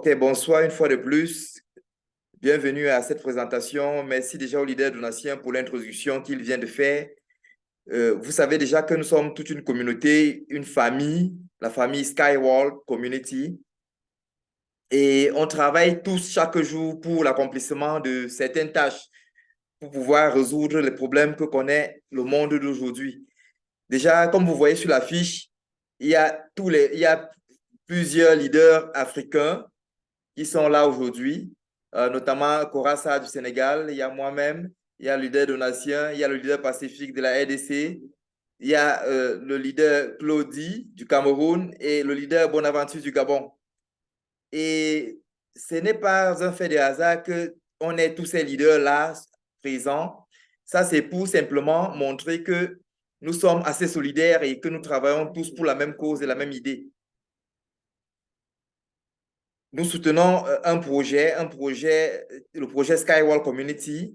Ok, bonsoir une fois de plus. Bienvenue à cette présentation. Merci déjà au leader Donatien pour l'introduction qu'il vient de faire. Vous savez déjà que nous sommes toute une communauté, une famille, la famille Skywall Community. Et on travaille tous chaque jour pour l'accomplissement de certaines tâches pour pouvoir résoudre les problèmes que connaît le monde d'aujourd'hui. Déjà, comme vous voyez sur l'affiche, il y a plusieurs leaders africains qui sont là aujourd'hui, notamment Korassa du Sénégal, il y a moi-même, il y a le leader Donatien, il y a le leader pacifique de la RDC, il y a le leader Claudie du Cameroun et le leader Bonaventure du Gabon. Et ce n'est pas un fait de hasard qu'on ait tous ces leaders-là présents. Ça, c'est pour simplement montrer que nous sommes assez solidaires et que nous travaillons tous pour la même cause et la même idée. Nous soutenons le projet Skywall Community.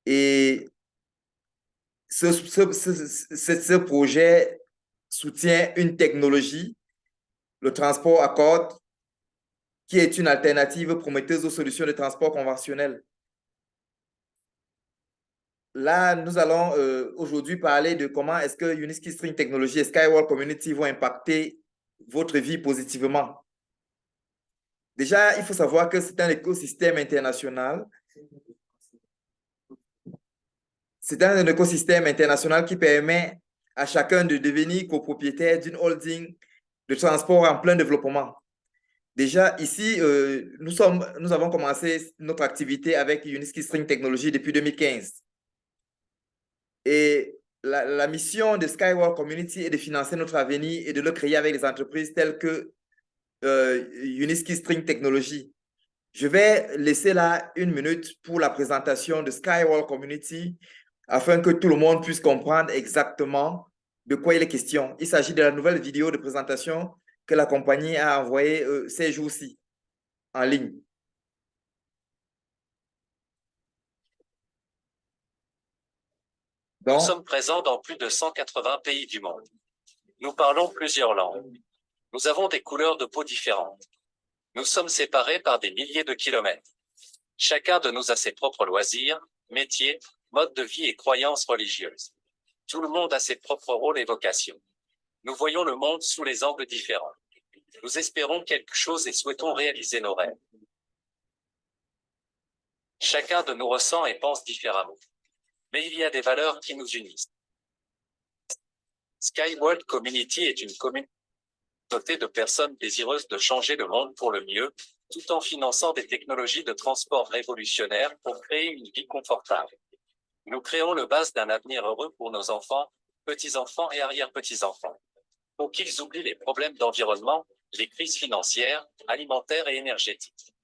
Et ce projet soutient une technologie, le transport à cordes, qui est une alternative prometteuse aux solutions de transport conventionnelles. Là, nous allons aujourd'hui parler de comment est-ce que Uniski String Technology et Skywall Community vont impacter votre vie positivement. Déjà, il faut savoir que c'est un écosystème international. C'est un écosystème international qui permet à chacun de devenir copropriétaire d'une holding de transport en plein développement. Déjà, ici, nous avons commencé notre activité avec Uniski String Technology depuis 2015. Et la mission de Skywalk Community est de financer notre avenir et de le créer avec des entreprises telles que Uniski String Technology. Je vais laisser là une minute pour la présentation de Skywalk Community afin que tout le monde puisse comprendre exactement de quoi il est question. Il s'agit de la nouvelle vidéo de présentation que la compagnie a envoyée ces jours-ci en ligne. Nous sommes présents dans plus de 180 pays du monde. Nous parlons plusieurs langues. Nous avons des couleurs de peau différentes. Nous sommes séparés par des milliers de kilomètres. Chacun de nous a ses propres loisirs, métiers, modes de vie et croyances religieuses. Tout le monde a ses propres rôles et vocations. Nous voyons le monde sous les angles différents. Nous espérons quelque chose et souhaitons réaliser nos rêves. Chacun de nous ressent et pense différemment. Mais il y a des valeurs qui nous unissent. Skywalk Community est une communauté de personnes désireuses de changer le monde pour le mieux, tout en finançant des technologies de transport révolutionnaires pour créer une vie confortable. Nous créons le base d'un avenir heureux pour nos enfants, petits-enfants et arrière-petits-enfants. Pour qu'ils oublient les problèmes d'environnement, les crises financières, alimentaires et énergétiques.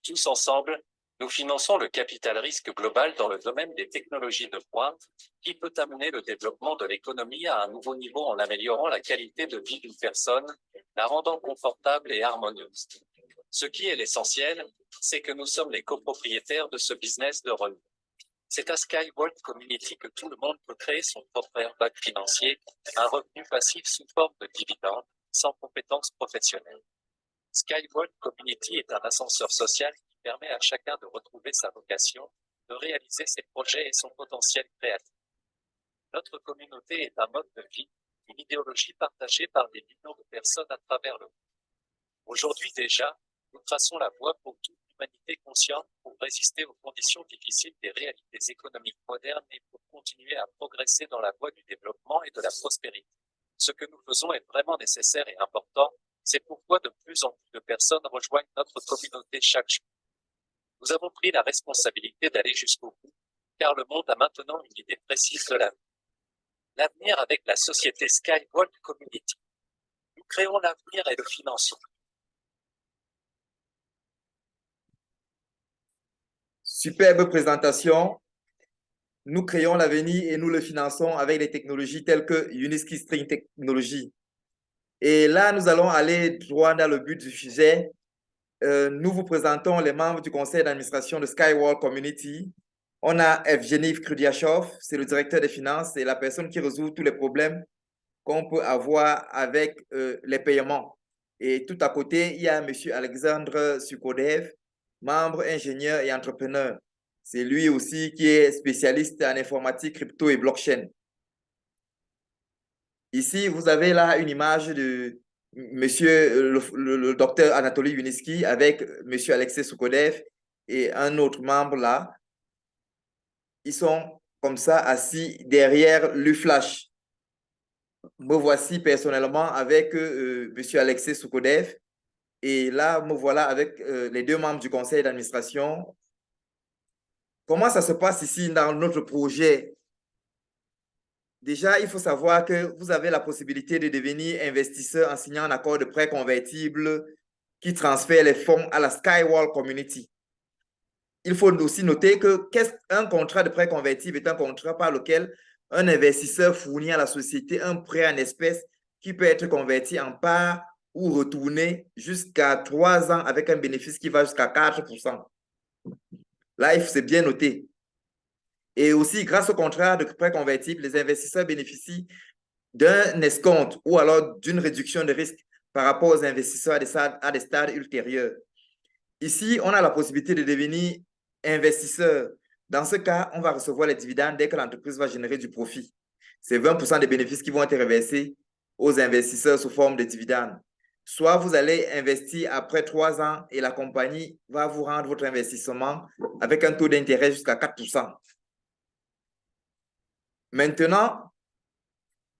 Tous ensemble, nous finançons le capital risque global dans le domaine des technologies de pointe, qui peut amener le développement de l'économie à un nouveau niveau en améliorant la qualité de vie d'une personne, la rendant confortable et harmonieuse. Ce qui est l'essentiel, c'est que nous sommes les copropriétaires de ce business de renom. C'est à Skywalk Community que tout le monde peut créer son propre airbag financier, un revenu passif sous forme de dividendes, sans compétences professionnelles. Skywalk Community est un ascenseur social qui permet à chacun de retrouver sa vocation, de réaliser ses projets et son potentiel créatif. Notre communauté est un mode de vie, une idéologie partagée par des millions de personnes à travers le monde. Aujourd'hui déjà, nous traçons la voie pour toute l'humanité consciente pour résister aux conditions difficiles des réalités économiques modernes et pour continuer à progresser dans la voie du développement et de la prospérité. Ce que nous faisons est vraiment nécessaire et important, c'est pourquoi de plus en plus de personnes rejoignent notre communauté chaque jour. Nous avons pris la responsabilité d'aller jusqu'au bout, car le monde a maintenant une idée précise de l'avenir. L'avenir avec la société Skywalk Community. Nous créons l'avenir et le finançons. Superbe présentation. Nous créons l'avenir et nous le finançons avec des technologies telles que Uniski String Technology. Et là, nous allons aller droit dans le but du sujet. Nous vous présentons les membres du conseil d'administration de Skywalk Community. On a Evgeny Krudiachov, c'est le directeur des finances et la personne qui résout tous les problèmes qu'on peut avoir avec les paiements. Et tout à côté, il y a M. Alexandre Sukodev, membre, ingénieur et entrepreneur. C'est lui aussi qui est spécialiste en informatique, crypto et blockchain. Ici, vous avez là une image de monsieur le docteur Anatoly Yuniski avec monsieur Alexei Soukodev et un autre membre là. Ils sont comme ça assis derrière le flash. Me voici personnellement avec monsieur Alexei Soukodev et là, me voilà avec les deux membres du conseil d'administration. Comment ça se passe ici dans notre projet? Déjà, il faut savoir que vous avez la possibilité de devenir investisseur en signant un accord de prêt convertible qui transfère les fonds à la Skywall Community. Il faut aussi noter qu'un contrat de prêt convertible est un contrat par lequel un investisseur fournit à la société un prêt en espèces qui peut être converti en parts ou retourné jusqu'à 3 ans avec un bénéfice qui va jusqu'à 4%. Là, c'est bien noté. Et aussi, grâce au contrat de prêt convertible, les investisseurs bénéficient d'un escompte ou alors d'une réduction de risque par rapport aux investisseurs à des stades ultérieurs. Ici, on a la possibilité de devenir investisseur. Dans ce cas, on va recevoir les dividendes dès que l'entreprise va générer du profit. C'est 20% des bénéfices qui vont être reversés aux investisseurs sous forme de dividendes. Soit vous allez investir après 3 ans et la compagnie va vous rendre votre investissement avec un taux d'intérêt jusqu'à 4%. Maintenant,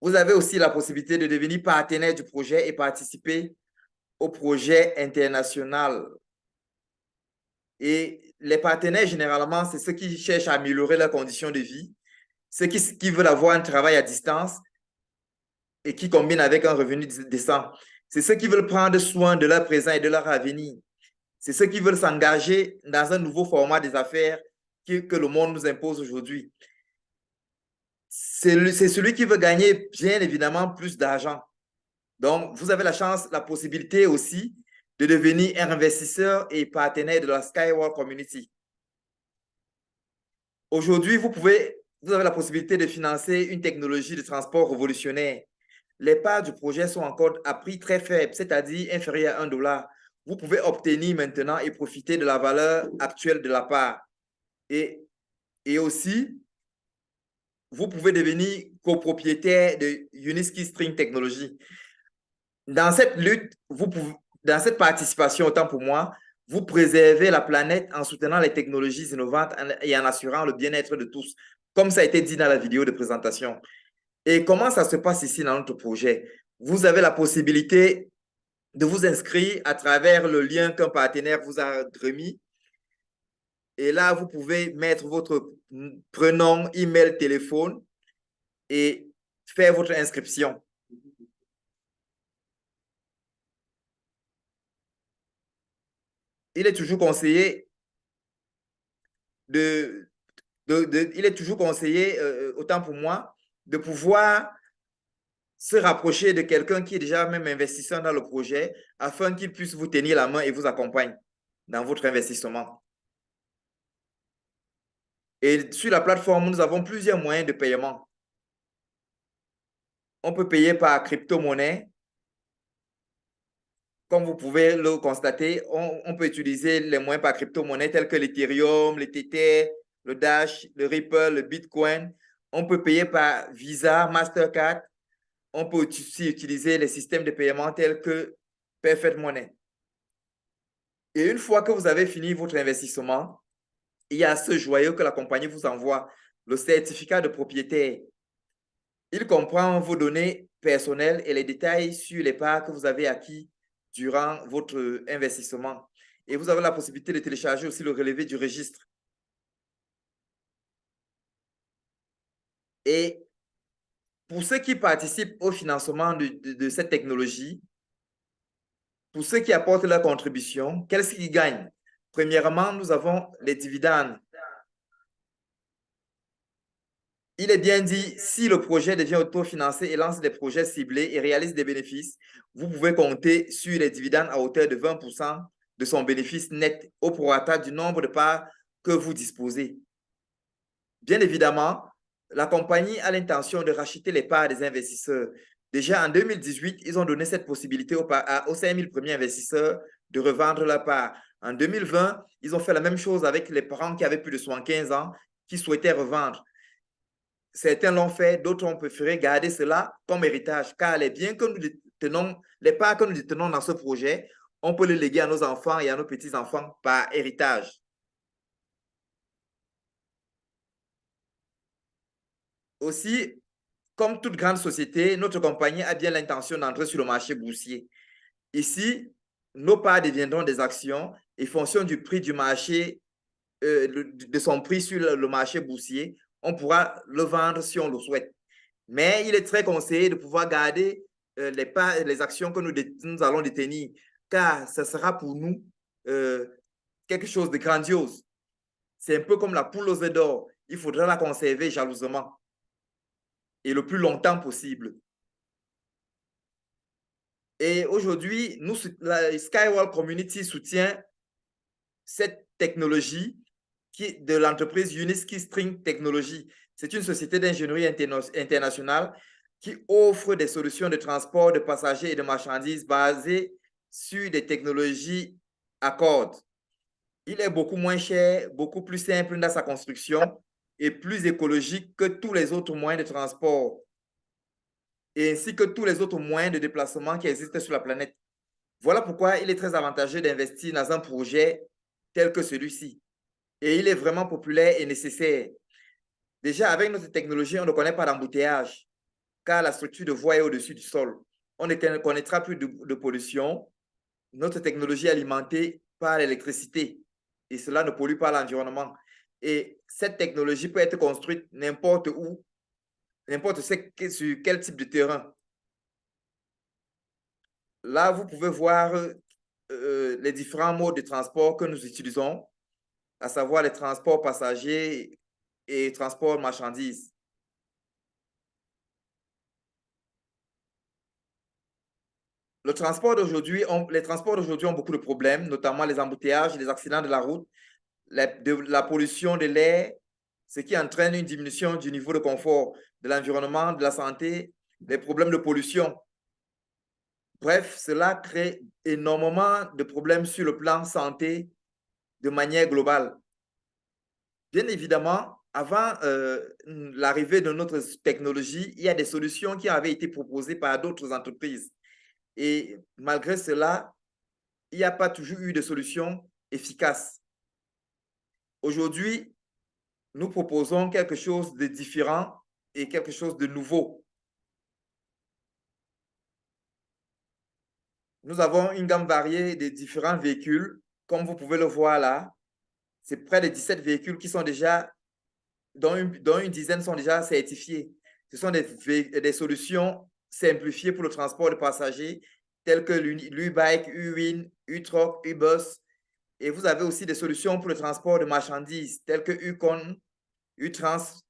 vous avez aussi la possibilité de devenir partenaire du projet et participer au projet international. Et les partenaires, généralement, c'est ceux qui cherchent à améliorer leurs conditions de vie, ceux qui veulent avoir un travail à distance et qui combinent avec un revenu décent. C'est ceux qui veulent prendre soin de leur présent et de leur avenir. C'est ceux qui veulent s'engager dans un nouveau format des affaires que le monde nous impose aujourd'hui. C'est celui qui veut gagner, bien évidemment, plus d'argent. Donc, vous avez la chance, la possibilité aussi de devenir un investisseur et partenaire de la Skyward Community. Aujourd'hui, vous avez la possibilité de financer une technologie de transport révolutionnaire. Les parts du projet sont encore à prix très faible, c'est-à-dire inférieur à $1. Vous pouvez obtenir maintenant et profiter de la valeur actuelle de la part. Et aussi, vous pouvez devenir copropriétaire de Uniski String Technology. Dans cette lutte, dans cette participation, autant pour moi, vous préservez la planète en soutenant les technologies innovantes et en assurant le bien-être de tous, comme ça a été dit dans la vidéo de présentation. Et comment ça se passe ici dans notre projet? Vous avez la possibilité de vous inscrire à travers le lien qu'un partenaire vous a remis. Et là, vous pouvez mettre votre prénom, email, téléphone et faire votre inscription. Il est toujours conseillé autant pour moi, de pouvoir se rapprocher de quelqu'un qui est déjà même investisseur dans le projet afin qu'il puisse vous tenir la main et vous accompagne dans votre investissement. Et sur la plateforme, nous avons plusieurs moyens de paiement. On peut payer par crypto-monnaie. Comme vous pouvez le constater, on peut utiliser les moyens par crypto-monnaie tels que l'Ethereum, le Tether, le Dash, le Ripple, le Bitcoin. On peut payer par Visa, Mastercard. On peut aussi utiliser les systèmes de paiement tels que Perfect Money. Et une fois que vous avez fini votre investissement, il y a ce joyau que la compagnie vous envoie, le certificat de propriétaire. Il comprend vos données personnelles et les détails sur les parts que vous avez acquis durant votre investissement. Et vous avez la possibilité de télécharger aussi le relevé du registre. Et pour ceux qui participent au financement de cette technologie, pour ceux qui apportent leur contribution, qu'est-ce qu'ils gagnent? Premièrement, nous avons les dividendes. Il est bien dit, si le projet devient autofinancé et lance des projets ciblés et réalise des bénéfices, vous pouvez compter sur les dividendes à hauteur de 20% de son bénéfice net au prorata du nombre de parts que vous disposez. Bien évidemment, la compagnie a l'intention de racheter les parts des investisseurs. Déjà en 2018, ils ont donné cette possibilité aux 5000 premiers investisseurs de revendre la part. En 2020, ils ont fait la même chose avec les parents qui avaient plus de 75 ans, qui souhaitaient revendre. Certains l'ont fait, d'autres ont préféré garder cela comme héritage, car les biens que nous détenons, les parts que nous détenons dans ce projet, on peut les léguer à nos enfants et à nos petits-enfants par héritage. Aussi, comme toute grande société, notre compagnie a bien l'intention d'entrer sur le marché boursier. Ici, nos parts deviendront des actions et fonction du prix du marché, de son prix sur le marché boursier, on pourra le vendre si on le souhaite. Mais il est très conseillé de pouvoir garder les actions que nous allons détenir, car ce sera pour nous quelque chose de grandiose. C'est un peu comme la poule aux œufs d'or. Il faudra la conserver jalousement et le plus longtemps possible. Et aujourd'hui, la Skyworld Community soutient cette technologie de l'entreprise Uniski String Technology. C'est une société d'ingénierie internationale qui offre des solutions de transport de passagers et de marchandises basées sur des technologies à cordes. Il est beaucoup moins cher, beaucoup plus simple dans sa construction et plus écologique que tous les autres moyens de transport, et ainsi que tous les autres moyens de déplacement qui existent sur la planète. Voilà pourquoi il est très avantageux d'investir dans un projet tel que celui-ci. Et il est vraiment populaire et nécessaire. Déjà, avec notre technologie, on ne connaît pas d'embouteillage, car la structure de voie est au-dessus du sol. On ne connaîtra plus de pollution. Notre technologie est alimentée par l'électricité et cela ne pollue pas l'environnement. Et cette technologie peut être construite n'importe où, n'importe sur quel type de terrain. Là, vous pouvez voir les différents modes de transport que nous utilisons, à savoir les transports passagers et transports marchandises. Les transports d'aujourd'hui ont beaucoup de problèmes, notamment les embouteillages, les accidents de la route, la pollution de l'air, ce qui entraîne une diminution du niveau de confort de l'environnement, de la santé, les problèmes de pollution. Bref, cela crée énormément de problèmes sur le plan santé de manière globale. Bien évidemment, avant l'arrivée de notre technologie, il y a des solutions qui avaient été proposées par d'autres entreprises. Et malgré cela, il n'y a pas toujours eu de solution efficace. Aujourd'hui, nous proposons quelque chose de différent et quelque chose de nouveau. Nous avons une gamme variée de différents véhicules, comme vous pouvez le voir là. C'est près de 17 véhicules qui sont déjà, dont une dizaine sont déjà certifiés. Ce sont des solutions simplifiées pour le transport de passagers, telles que l'U-Bike, U-Win, U-Truck, U-Bus. Et vous avez aussi des solutions pour le transport de marchandises, telles que U-Con, U-Trans.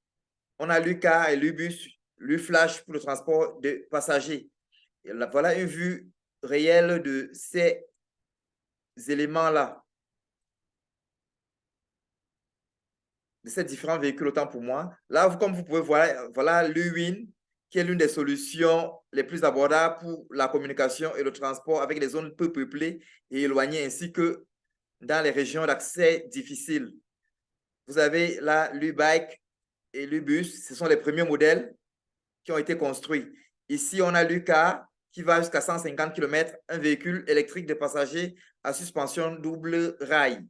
On a l'U-Car et l'U-Bus, l'U-Flash pour le transport de passagers. Et là, voilà une vue réelle de ces éléments-là, de ces différents véhicules, autant pour moi. Là, comme vous pouvez voir, voilà l'U-Win, qui est l'une des solutions les plus abordables pour la communication et le transport avec les zones peu peuplées et éloignées, ainsi que dans les régions d'accès difficiles. Vous avez là l'U-Bike et l'U-Bus, ce sont les premiers modèles qui ont été construits. Ici, on a l'U-Car qui va jusqu'à 150 km, un véhicule électrique de passagers à suspension double rail.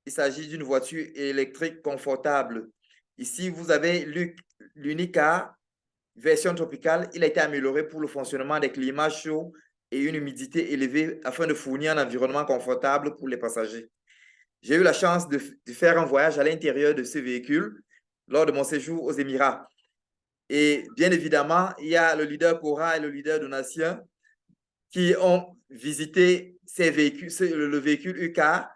Il s'agit d'une voiture électrique confortable. Ici, vous avez l'Unicar, version tropicale. Il a été amélioré pour le fonctionnement des climats chauds et une humidité élevée afin de fournir un environnement confortable pour les passagers. J'ai eu la chance de faire un voyage à l'intérieur de ce véhicule lors de mon séjour aux Émirats. Et bien évidemment, il y a le leader Cora et le leader Donatien qui ont visité ces véhicules, le véhicule UCAR.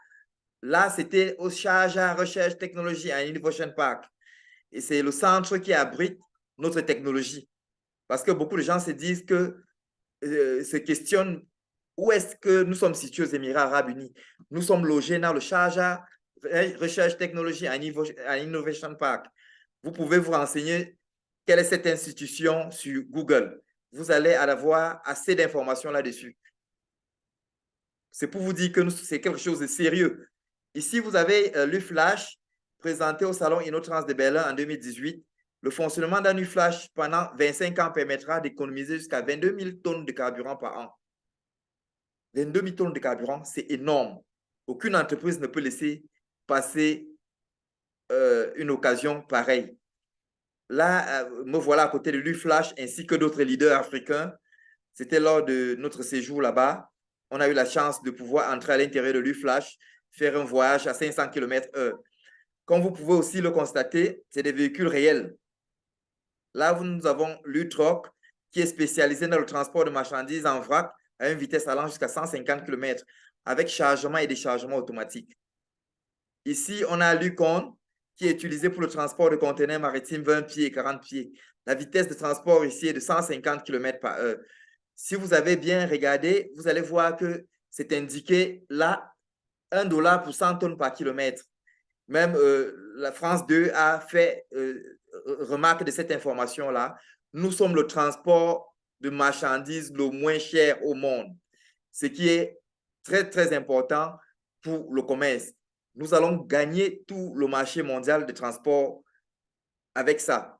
Là, c'était au Sharjah Research Technology and Innovation Park. Et c'est le centre qui abrite notre technologie. Parce que beaucoup de gens se disent se questionnent où est-ce que nous sommes situés aux Émirats Arabes Unis. Nous sommes logés dans le Sharjah Research Technology and Innovation Park. Vous pouvez vous renseigner quelle est cette institution sur Google. Vous allez avoir assez d'informations là-dessus. C'est pour vous dire que c'est quelque chose de sérieux. Ici, vous avez l'UFlash présenté au Salon InnoTrans de Berlin en 2018. Le fonctionnement d'un UFlash pendant 25 ans permettra d'économiser jusqu'à 22 000 tonnes de carburant par an. 22 000 tonnes de carburant, c'est énorme. Aucune entreprise ne peut laisser passer une occasion pareille. Là, me voilà à côté de l'UFlash ainsi que d'autres leaders africains. C'était lors de notre séjour là-bas. On a eu la chance de pouvoir entrer à l'intérieur de l'UFlash, faire un voyage à 500 km/h. Comme vous pouvez aussi le constater, c'est des véhicules réels. Là, nous avons l'UTROC qui est spécialisé dans le transport de marchandises en vrac à une vitesse allant jusqu'à 150 km avec chargement et déchargement automatique. Ici, on a l'UCON qui est utilisé pour le transport de conteneurs maritimes 20 pieds et 40 pieds. La vitesse de transport ici est de 150 km/h. Si vous avez bien regardé, vous allez voir que c'est indiqué là $1 pour 100 tonnes par kilomètre. Même la France 2 a fait remarque de cette information-là. Nous sommes le transport de marchandises le moins cher au monde, ce qui est très, très important pour le commerce. Nous allons gagner tout le marché mondial de transport avec ça.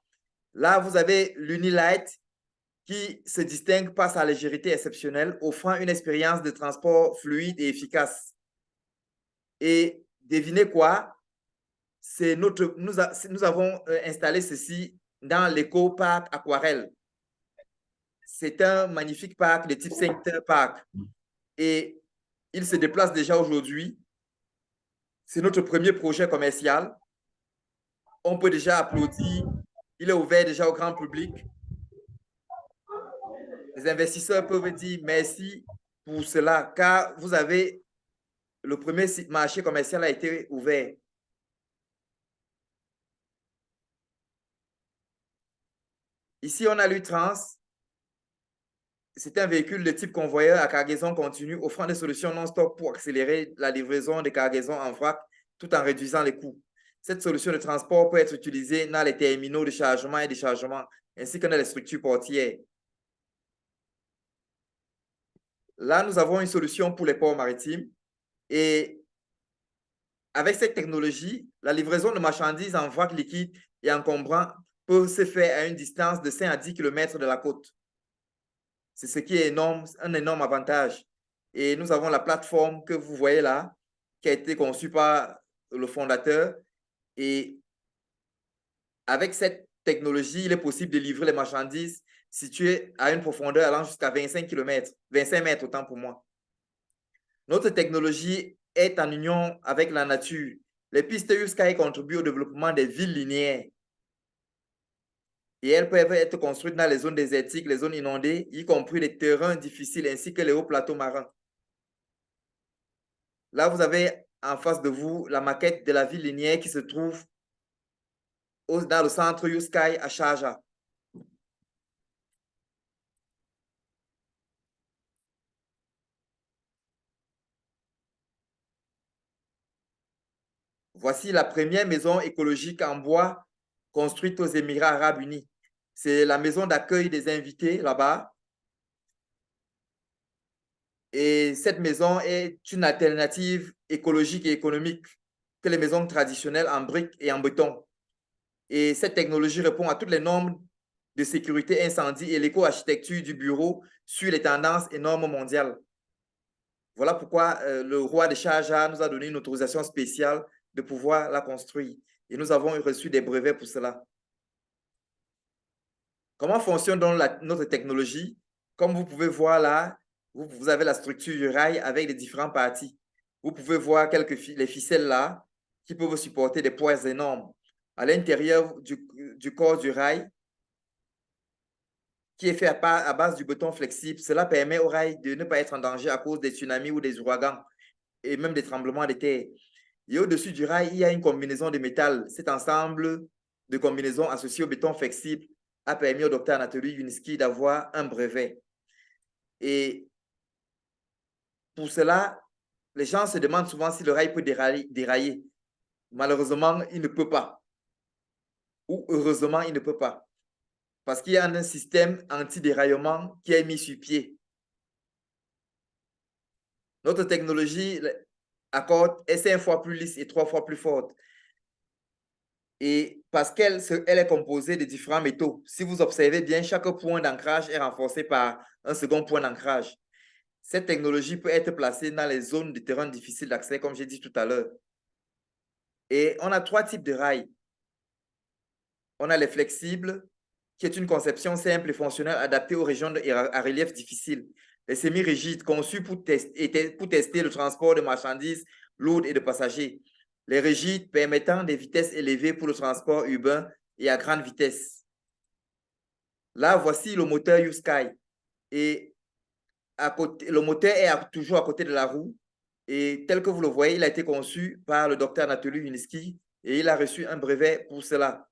Là, vous avez l'Unilight qui se distingue par sa légèreté exceptionnelle, offrant une expérience de transport fluide et efficace. Et devinez quoi? Nous avons installé ceci dans l'éco-parc Aquarelle. C'est un magnifique parc de type Center Park. Et il se déplace déjà aujourd'hui. C'est notre premier projet commercial. On peut déjà applaudir. Il est ouvert déjà au grand public. Les investisseurs peuvent dire merci pour cela, car vous avez le premier marché commercial a été ouvert. Ici, on a l'UTrans. C'est un véhicule de type convoyeur à cargaison continue, offrant des solutions non-stop pour accélérer la livraison des cargaisons en vrac tout en réduisant les coûts. Cette solution de transport peut être utilisée dans les terminaux de chargement et déchargement, ainsi que dans les structures portières. Là, nous avons une solution pour les ports maritimes. Et avec cette technologie, la livraison de marchandises en vrac liquide et encombrant peut se faire à une distance de 5 à 10 km de la côte. C'est ce qui est énorme, un énorme avantage. Et nous avons la plateforme que vous voyez là, qui a été conçue par le fondateur. Et avec cette technologie, il est possible de livrer les marchandises situées à une profondeur allant jusqu'à 25 km, 25 mètres autant pour moi. Notre technologie est en union avec la nature. Les pistes USky contribuent au développement des villes linéaires. Et elles peuvent être construites dans les zones désertiques, les zones inondées, y compris les terrains difficiles ainsi que les hauts plateaux marins. Là, vous avez en face de vous la maquette de la ville linéaire qui se trouve dans le centre USky à Sharjah. Voici la première maison écologique en bois construite aux Émirats arabes unis. C'est la maison d'accueil des invités là-bas. Et cette maison est une alternative écologique et économique que les maisons traditionnelles en briques et en béton. Et cette technologie répond à toutes les normes de sécurité incendie et l'éco-architecture du bureau sur les tendances et normes mondiales. Voilà pourquoi le roi de Sharjah nous a donné une autorisation spéciale de pouvoir la construire. Et nous avons reçu des brevets pour cela. Comment fonctionne donc notre technologie? Comme vous pouvez voir là, vous avez la structure du rail avec les différentes parties. Vous pouvez voir les ficelles là qui peuvent supporter des poids énormes. À l'intérieur du corps du rail, qui est fait à base du béton flexible, cela permet au rail de ne pas être en danger à cause des tsunamis ou des ouragans et même des tremblements de terre. Et au-dessus du rail, il y a une combinaison de métal. Cet ensemble de combinaisons associées au béton flexible a permis au docteur Anatoly Yuniski d'avoir un brevet. Et pour cela, les gens se demandent souvent si le rail peut dérailler. Malheureusement, il ne peut pas. Ou heureusement, il ne peut pas. parce qu'il y a un système anti-déraillement qui est mis sur pied. Notre technologie est 5 fois plus lisse et 3 fois plus forte. Et parce elle est composée de différents métaux. Si vous observez bien, chaque point d'ancrage est renforcé par un second point d'ancrage. Cette technologie peut être placée dans les zones de terrain difficiles d'accès, comme j'ai dit tout à l'heure. Et on a 3 types de rails. On a les flexibles, qui est une conception simple et fonctionnelle adaptée aux régions à relief difficile. Les semi-rigides, conçus pour tester le transport de marchandises lourdes et de passagers. Les rigides permettant des vitesses élevées pour le transport urbain et à grande vitesse. Là, voici le moteur U-Sky. Et le moteur est toujours à côté de la roue. Et tel que vous le voyez, il a été conçu par le docteur Anatoly Yuniski et il a reçu un brevet pour cela.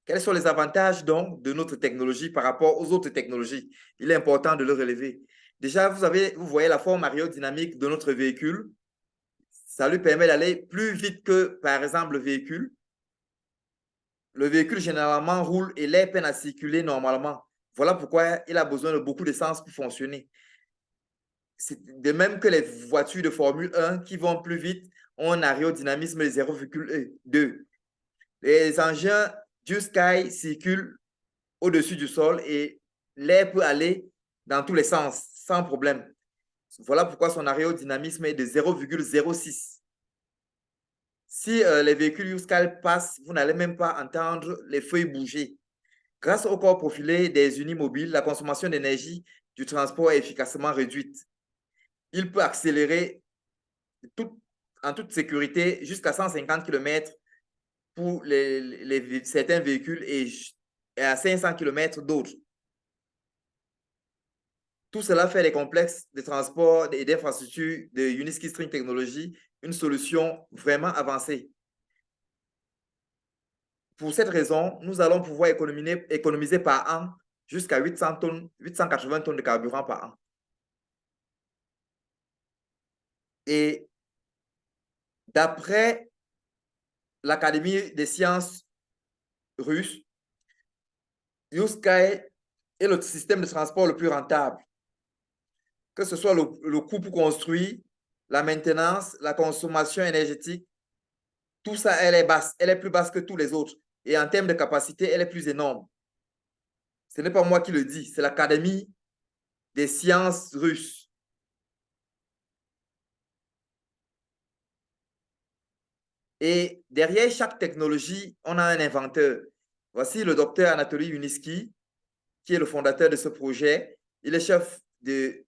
Quels sont les avantages donc de notre technologie par rapport aux autres technologies? Il est important de le relever. Déjà, vous voyez la forme aérodynamique de notre véhicule. Ça lui permet d'aller plus vite que, par exemple, le véhicule. Le véhicule, généralement, roule et l'air peine à circuler normalement. Voilà pourquoi il a besoin de beaucoup d'essence pour fonctionner. C'est de même que les voitures de Formule 1 qui vont plus vite ont un aérodynamisme de 0,2. Les engins du Sky circulent au-dessus du sol et l'air peut aller dans tous les sens sans problème. Voilà pourquoi son aérodynamisme est de 0,06. Si les véhicules U-Sky passent, vous n'allez même pas entendre les feuilles bouger. Grâce au corps profilé des unimobiles, la consommation d'énergie du transport est efficacement réduite. Il peut accélérer en toute sécurité jusqu'à 150 km pour certains véhicules et à 500 km d'autres. Tout cela fait des complexes de transport et d'infrastructures de Uniski String Technology une solution vraiment avancée. Pour cette raison, nous allons pouvoir économiser par an jusqu'à 880 tonnes de carburant par an. Et d'après l'Académie des sciences russe, U-Sky est le système de transport le plus rentable. Que ce soit le coût pour construire, la maintenance, la consommation énergétique, tout ça, elle est basse. Elle est plus basse que tous les autres. Et en termes de capacité, elle est plus énorme. Ce n'est pas moi qui le dis, c'est l'Académie des sciences russes. Et derrière chaque technologie, on a un inventeur. Voici le docteur Anatoly Yuniski, qui est le fondateur de ce projet. Il est chef de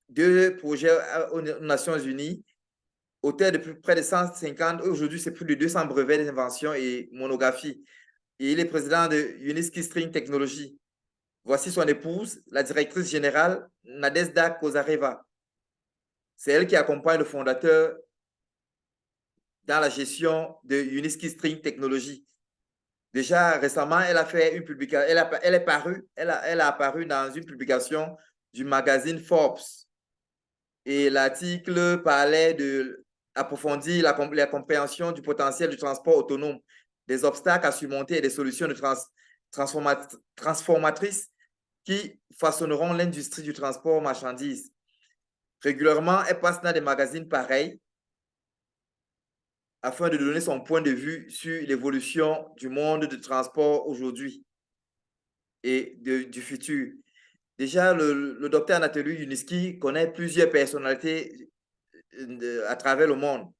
2 projets aux Nations Unies, auteur de près de 150, aujourd'hui c'est plus de 200 brevets d'invention et monographies. Et il est président de Uniski String Technology. Voici son épouse, la directrice générale, Nadezhda Kozareva. C'est elle qui accompagne le fondateur dans la gestion de Uniski String Technology. Déjà récemment, elle a fait une publication, elle a apparu dans une publication du magazine Forbes. Et l'article parlait de approfondir la compréhension du potentiel du transport autonome, des obstacles à surmonter et des solutions transformatrices qui façonneront l'industrie du transport marchandises. Régulièrement, elle passe dans des magazines pareils afin de donner son point de vue sur l'évolution du monde du transport aujourd'hui et du futur. Déjà, le docteur Anatoly Yuniski connaît plusieurs personnalités à travers le monde.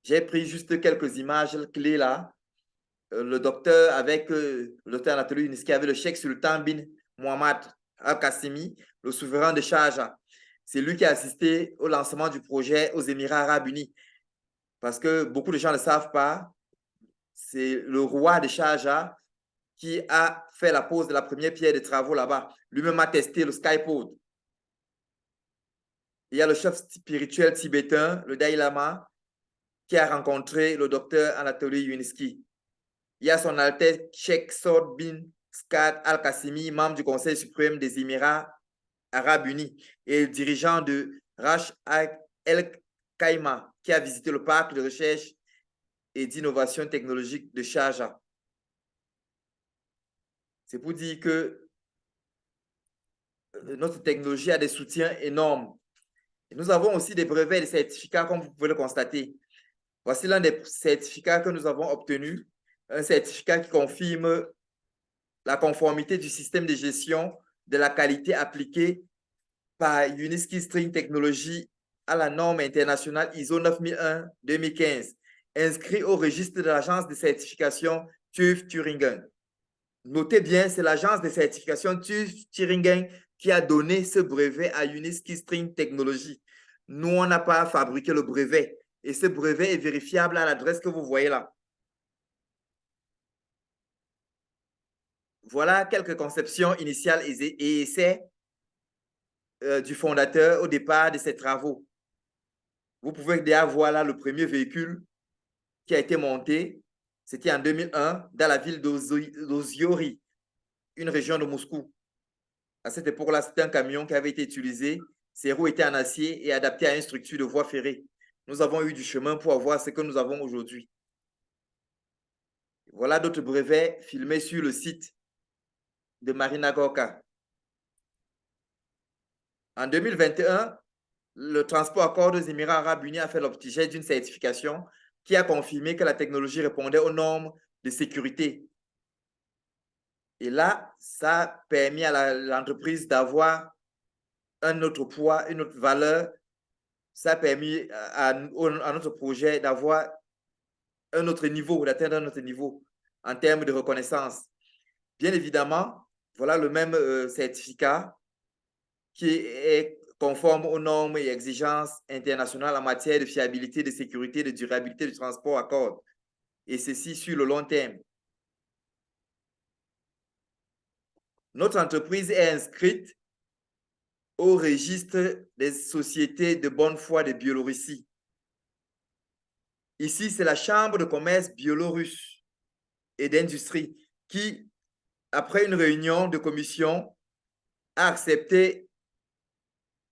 J'ai pris juste quelques images clés là. Le docteur le docteur Anatoly Yuniski avait le cheikh Sultan bin Mohammad Al-Qassimi, le souverain de Sharjah. C'est lui qui a assisté au lancement du projet aux Émirats Arabes Unis. Parce que beaucoup de gens ne le savent pas, c'est le roi de Sharjah qui a fait la pose de la première pierre de travaux là-bas. Lui-même a testé le Skypod. Il y a le chef spirituel tibétain, le Dalai Lama, qui a rencontré le docteur Anatoly Yuniski. Il y a son Altesse Cheikh Saud bin Saad Al-Qassimi, membre du Conseil suprême des Émirats Arabes Unis et dirigeant de Rash El Khaimah, qui a visité le parc de recherche et d'innovation technologique de Sharjah. C'est pour dire que notre technologie a des soutiens énormes. Et nous avons aussi des brevets et des certificats, comme vous pouvez le constater. Voici l'un des certificats que nous avons obtenus, un certificat qui confirme la conformité du système de gestion de la qualité appliquée par Uniski String Technology à la norme internationale ISO 9001-2015, inscrit au registre de l'agence de certification TÜV Thüringen. Notez bien, c'est l'agence de certification TÜV Thüringen qui a donné ce brevet à Uniski String Technology. Nous, on n'a pas fabriqué le brevet. Et ce brevet est vérifiable à l'adresse que vous voyez là. Voilà quelques conceptions initiales et essais du fondateur au départ de ses travaux. Vous pouvez déjà voir là le premier véhicule qui a été monté. C'était en 2001 dans la ville d'Oziori, une région de Moscou. À cette époque-là, c'était un camion qui avait été utilisé. Ses roues étaient en acier et adaptées à une structure de voie ferrée. Nous avons eu du chemin pour avoir ce que nous avons aujourd'hui. Voilà d'autres brevets filmés sur le site de Marina Gorka. En 2021, le transport Accord des Émirats arabes unis a fait l'objet d'une certification qui a confirmé que la technologie répondait aux normes de sécurité. Et là, ça a permis à l'entreprise d'avoir un autre poids, une autre valeur. Ça a permis à notre projet d'avoir un autre niveau, d'atteindre un autre niveau en termes de reconnaissance. Bien évidemment, voilà le même certificat qui est conforme aux normes et exigences internationales en matière de fiabilité, de sécurité, de durabilité du transport à corde. Et ceci sur le long terme. Notre entreprise est inscrite au registre des sociétés de bonne foi de Biélorussie. Ici, c'est la Chambre de commerce biélorusse et d'industrie qui, après une réunion de commission, a accepté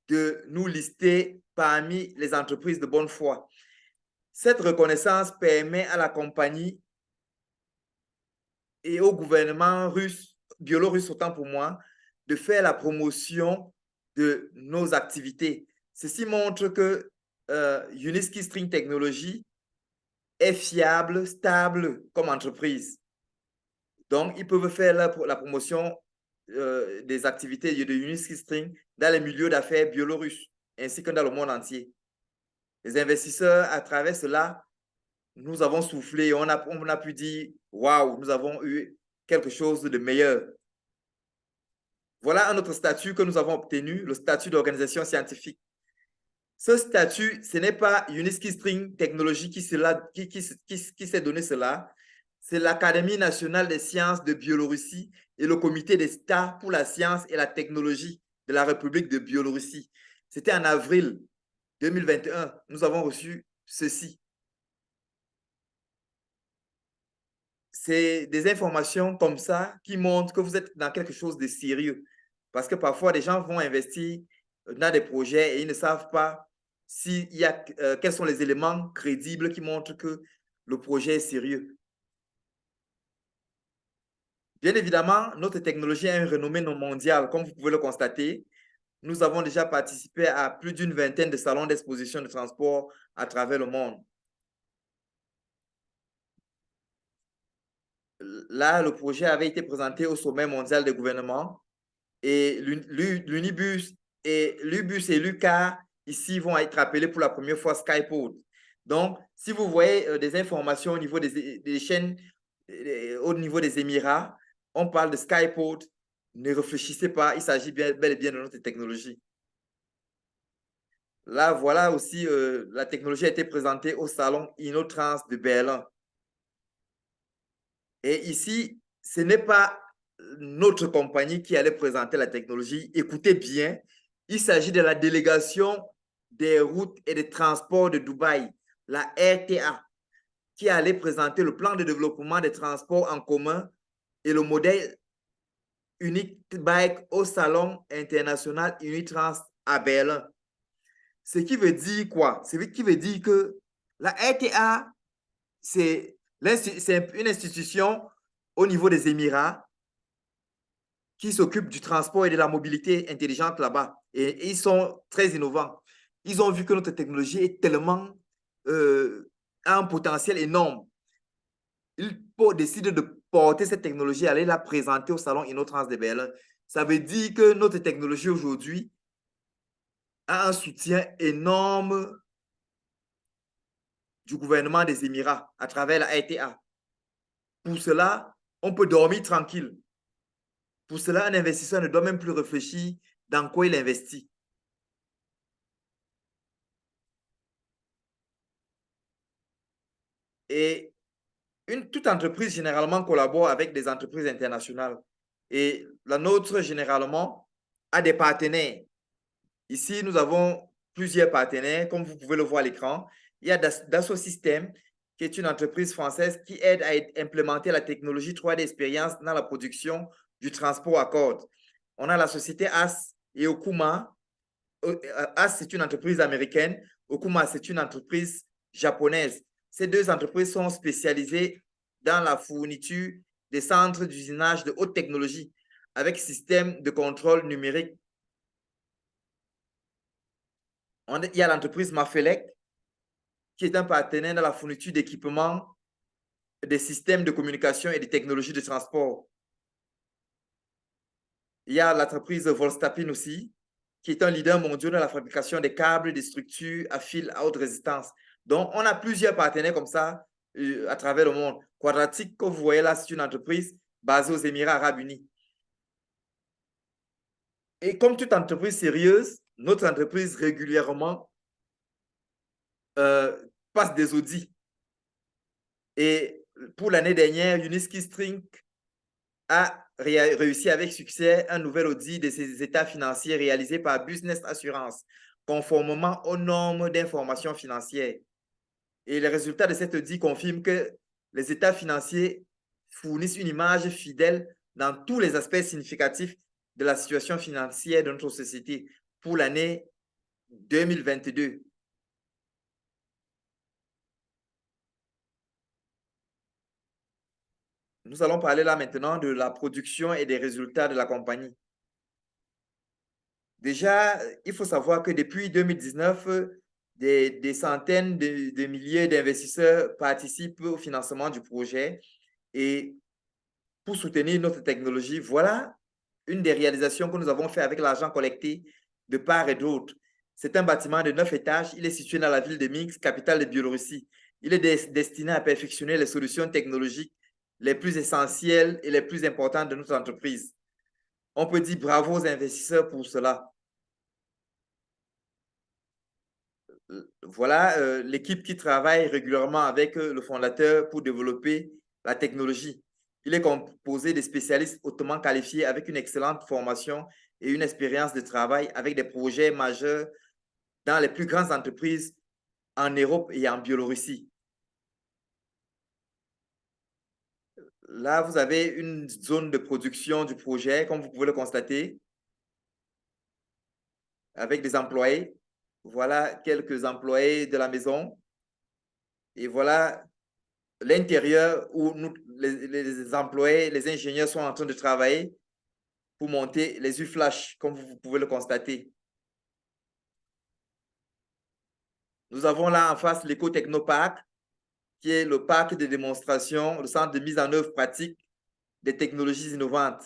de nous lister parmi les entreprises de bonne foi. Cette reconnaissance permet à la compagnie et au gouvernement russe, biélorusse autant pour moi, de faire la promotion de nos activités. Ceci montre que Uniski String Technology est fiable, stable comme entreprise. Donc, ils peuvent faire la promotion des activités de Uniski String dans les milieux d'affaires biélorusses, ainsi que dans le monde entier. Les investisseurs, à travers cela, nous avons soufflé, on a pu dire, waouh, nous avons eu quelque chose de meilleur. Voilà un autre statut que nous avons obtenu, le statut d'organisation scientifique. Ce statut, ce n'est pas Uniski String Technology qui s'est donné cela, c'est l'Académie nationale des sciences de Biélorussie et le comité d'État pour la science et la technologie de la République de Biélorussie. C'était en avril 2021, nous avons reçu ceci. C'est des informations comme ça qui montrent que vous êtes dans quelque chose de sérieux. Parce que parfois, des gens vont investir dans des projets et ils ne savent pas quels sont les éléments crédibles qui montrent que le projet est sérieux. Bien évidemment, notre technologie a une renommée mondiale, comme vous pouvez le constater. Nous avons déjà participé à plus d'une vingtaine de salons d'exposition de transport à travers le monde. Là, le projet avait été présenté au sommet mondial des gouvernements et l'Unibus et l'UCAR ici vont être appelés pour la première fois Skyport. Donc, si vous voyez des informations au niveau des chaînes, au niveau des Émirats, on parle de Skyport, ne réfléchissez pas, il s'agit bel et bien de notre technologie. Là, voilà aussi, la technologie a été présentée au salon InnoTrans de Berlin. Et ici, ce n'est pas notre compagnie qui allait présenter la technologie. Écoutez bien, il s'agit de la délégation des routes et des transports de Dubaï, la RTA, qui allait présenter le plan de développement des transports en commun et le modèle Unique Bike au salon international Unitrans à Berlin. Ce qui veut dire quoi? Ce qui veut dire que la RTA, c'est une institution au niveau des Émirats qui s'occupent du transport et de la mobilité intelligente là-bas. Et ils sont très innovants. Ils ont vu que notre technologie est tellement, a un potentiel énorme. Ils décident de porter cette technologie, aller la présenter au salon InnoTrans de Berlin. Ça veut dire que notre technologie aujourd'hui a un soutien énorme du gouvernement des Émirats à travers la ETA. Pour cela, on peut dormir tranquille. Pour cela, un investisseur ne doit même plus réfléchir dans quoi il investit. Et toute entreprise, généralement, collabore avec des entreprises internationales. Et la nôtre, généralement, a des partenaires. Ici, nous avons plusieurs partenaires, comme vous pouvez le voir à l'écran. Il y a Dassault Systèmes, qui est une entreprise française qui aide à implémenter la technologie 3D Experience dans la production du transport à cordes. On a la société AS et Okuma. AS, c'est une entreprise américaine. Okuma, c'est une entreprise japonaise. Ces deux entreprises sont spécialisées dans la fourniture des centres d'usinage de haute technologie avec système de contrôle numérique. Il y a l'entreprise Mafelec, qui est un partenaire dans la fourniture d'équipements, des systèmes de communication et des technologies de transport. Il y a l'entreprise Volstapin aussi, qui est un leader mondial dans la fabrication des câbles et des structures à fil à haute résistance. Donc, on a plusieurs partenaires comme ça à travers le monde. Quadratic, que vous voyez là, c'est une entreprise basée aux Émirats arabes unis. Et comme toute entreprise sérieuse, notre entreprise régulièrement passe des audits. Et pour l'année dernière, Uniski String a réussi avec succès un nouvel audit de ses états financiers réalisé par Business Assurance, conformément aux normes d'information financière. Et les résultats de cet audit confirment que les états financiers fournissent une image fidèle dans tous les aspects significatifs de la situation financière de notre société pour l'année 2022. Nous allons parler là maintenant de la production et des résultats de la compagnie. Déjà, il faut savoir que depuis 2019, des centaines de milliers d'investisseurs participent au financement du projet. Et pour soutenir notre technologie, voilà une des réalisations que nous avons fait avec l'argent collecté de part et d'autre. C'est un bâtiment de 9 étages. Il est situé dans la ville de Minsk, capitale de Biélorussie. Il est destiné à perfectionner les solutions technologiques les plus essentielles et les plus importantes de notre entreprise. On peut dire bravo aux investisseurs pour cela. Voilà l'équipe qui travaille régulièrement avec le fondateur pour développer la technologie. Il est composé de spécialistes hautement qualifiés avec une excellente formation et une expérience de travail avec des projets majeurs dans les plus grandes entreprises en Europe et en Biélorussie. Là, vous avez une zone de production du projet, comme vous pouvez le constater, avec des employés. Voilà quelques employés de la maison. Et voilà l'intérieur où les employés, les ingénieurs sont en train de travailler pour monter les U-Flash, comme vous pouvez le constater. Nous avons là en face l'Eco-Technopark, qui est le parc de démonstration, le centre de mise en œuvre pratique des technologies innovantes.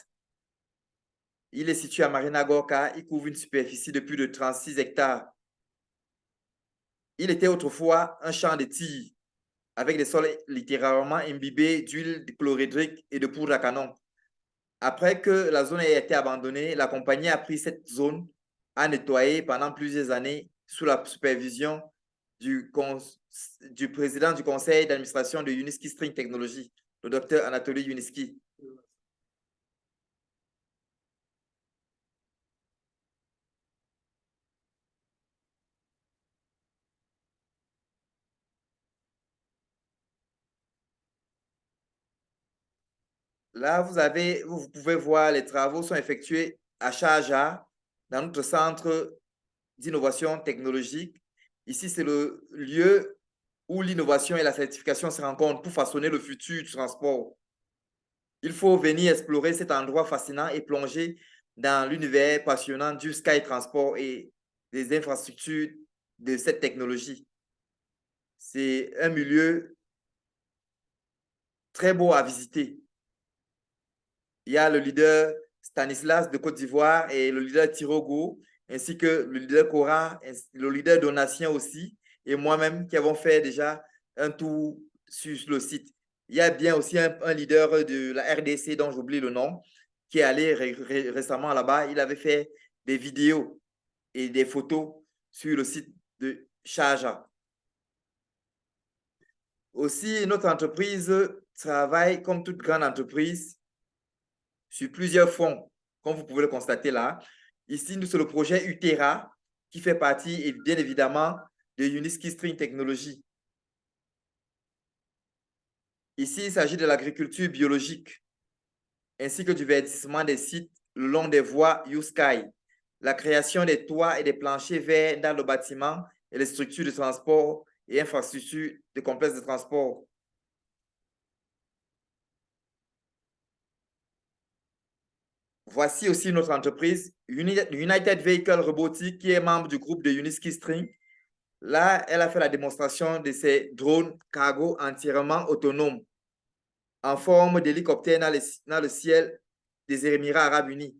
Il est situé à Marina Gorka, il couvre une superficie de plus de 36 hectares. Il était autrefois un champ de tir, avec des sols littéralement imbibés d'huile chlorhydrique et de poudre à canon. Après que la zone ait été abandonnée, la compagnie a pris cette zone à nettoyer pendant plusieurs années sous la supervision du président du conseil d'administration de Uniski String Technology, le docteur Anatoly Uniski. Là, vous pouvez voir les travaux sont effectués à Sharjah, dans notre centre d'innovation technologique. Ici, c'est le lieu où l'innovation et la certification se rencontrent pour façonner le futur du transport. Il faut venir explorer cet endroit fascinant et plonger dans l'univers passionnant du Sky Transport et des infrastructures de cette technologie. C'est un milieu très beau à visiter. Il y a le leader Stanislas de Côte d'Ivoire et le leader Tirogo, ainsi que le leader Cora, le leader Donatien aussi, et moi-même qui avons fait déjà un tour sur le site. Il y a bien aussi un leader de la RDC dont j'oublie le nom, qui est allé récemment là-bas. Il avait fait des vidéos et des photos sur le site de Sharjah. Aussi, notre entreprise travaille comme toute grande entreprise sur plusieurs fonds, comme vous pouvez le constater là. Ici, nous, c'est le projet Utera qui fait partie, et bien évidemment, de Uniski String Technology. Ici, il s'agit de l'agriculture biologique, ainsi que du verdissement des sites le long des voies U-Sky, la création des toits et des planchers verts dans le bâtiment et les structures de transport et infrastructures de complexes de transport. Voici aussi notre entreprise, United Vehicle Robotics, qui est membre du groupe de Uniski String. Là, elle a fait la démonstration de ses drones cargo entièrement autonomes en forme d'hélicoptère dans le ciel des Émirats arabes unis.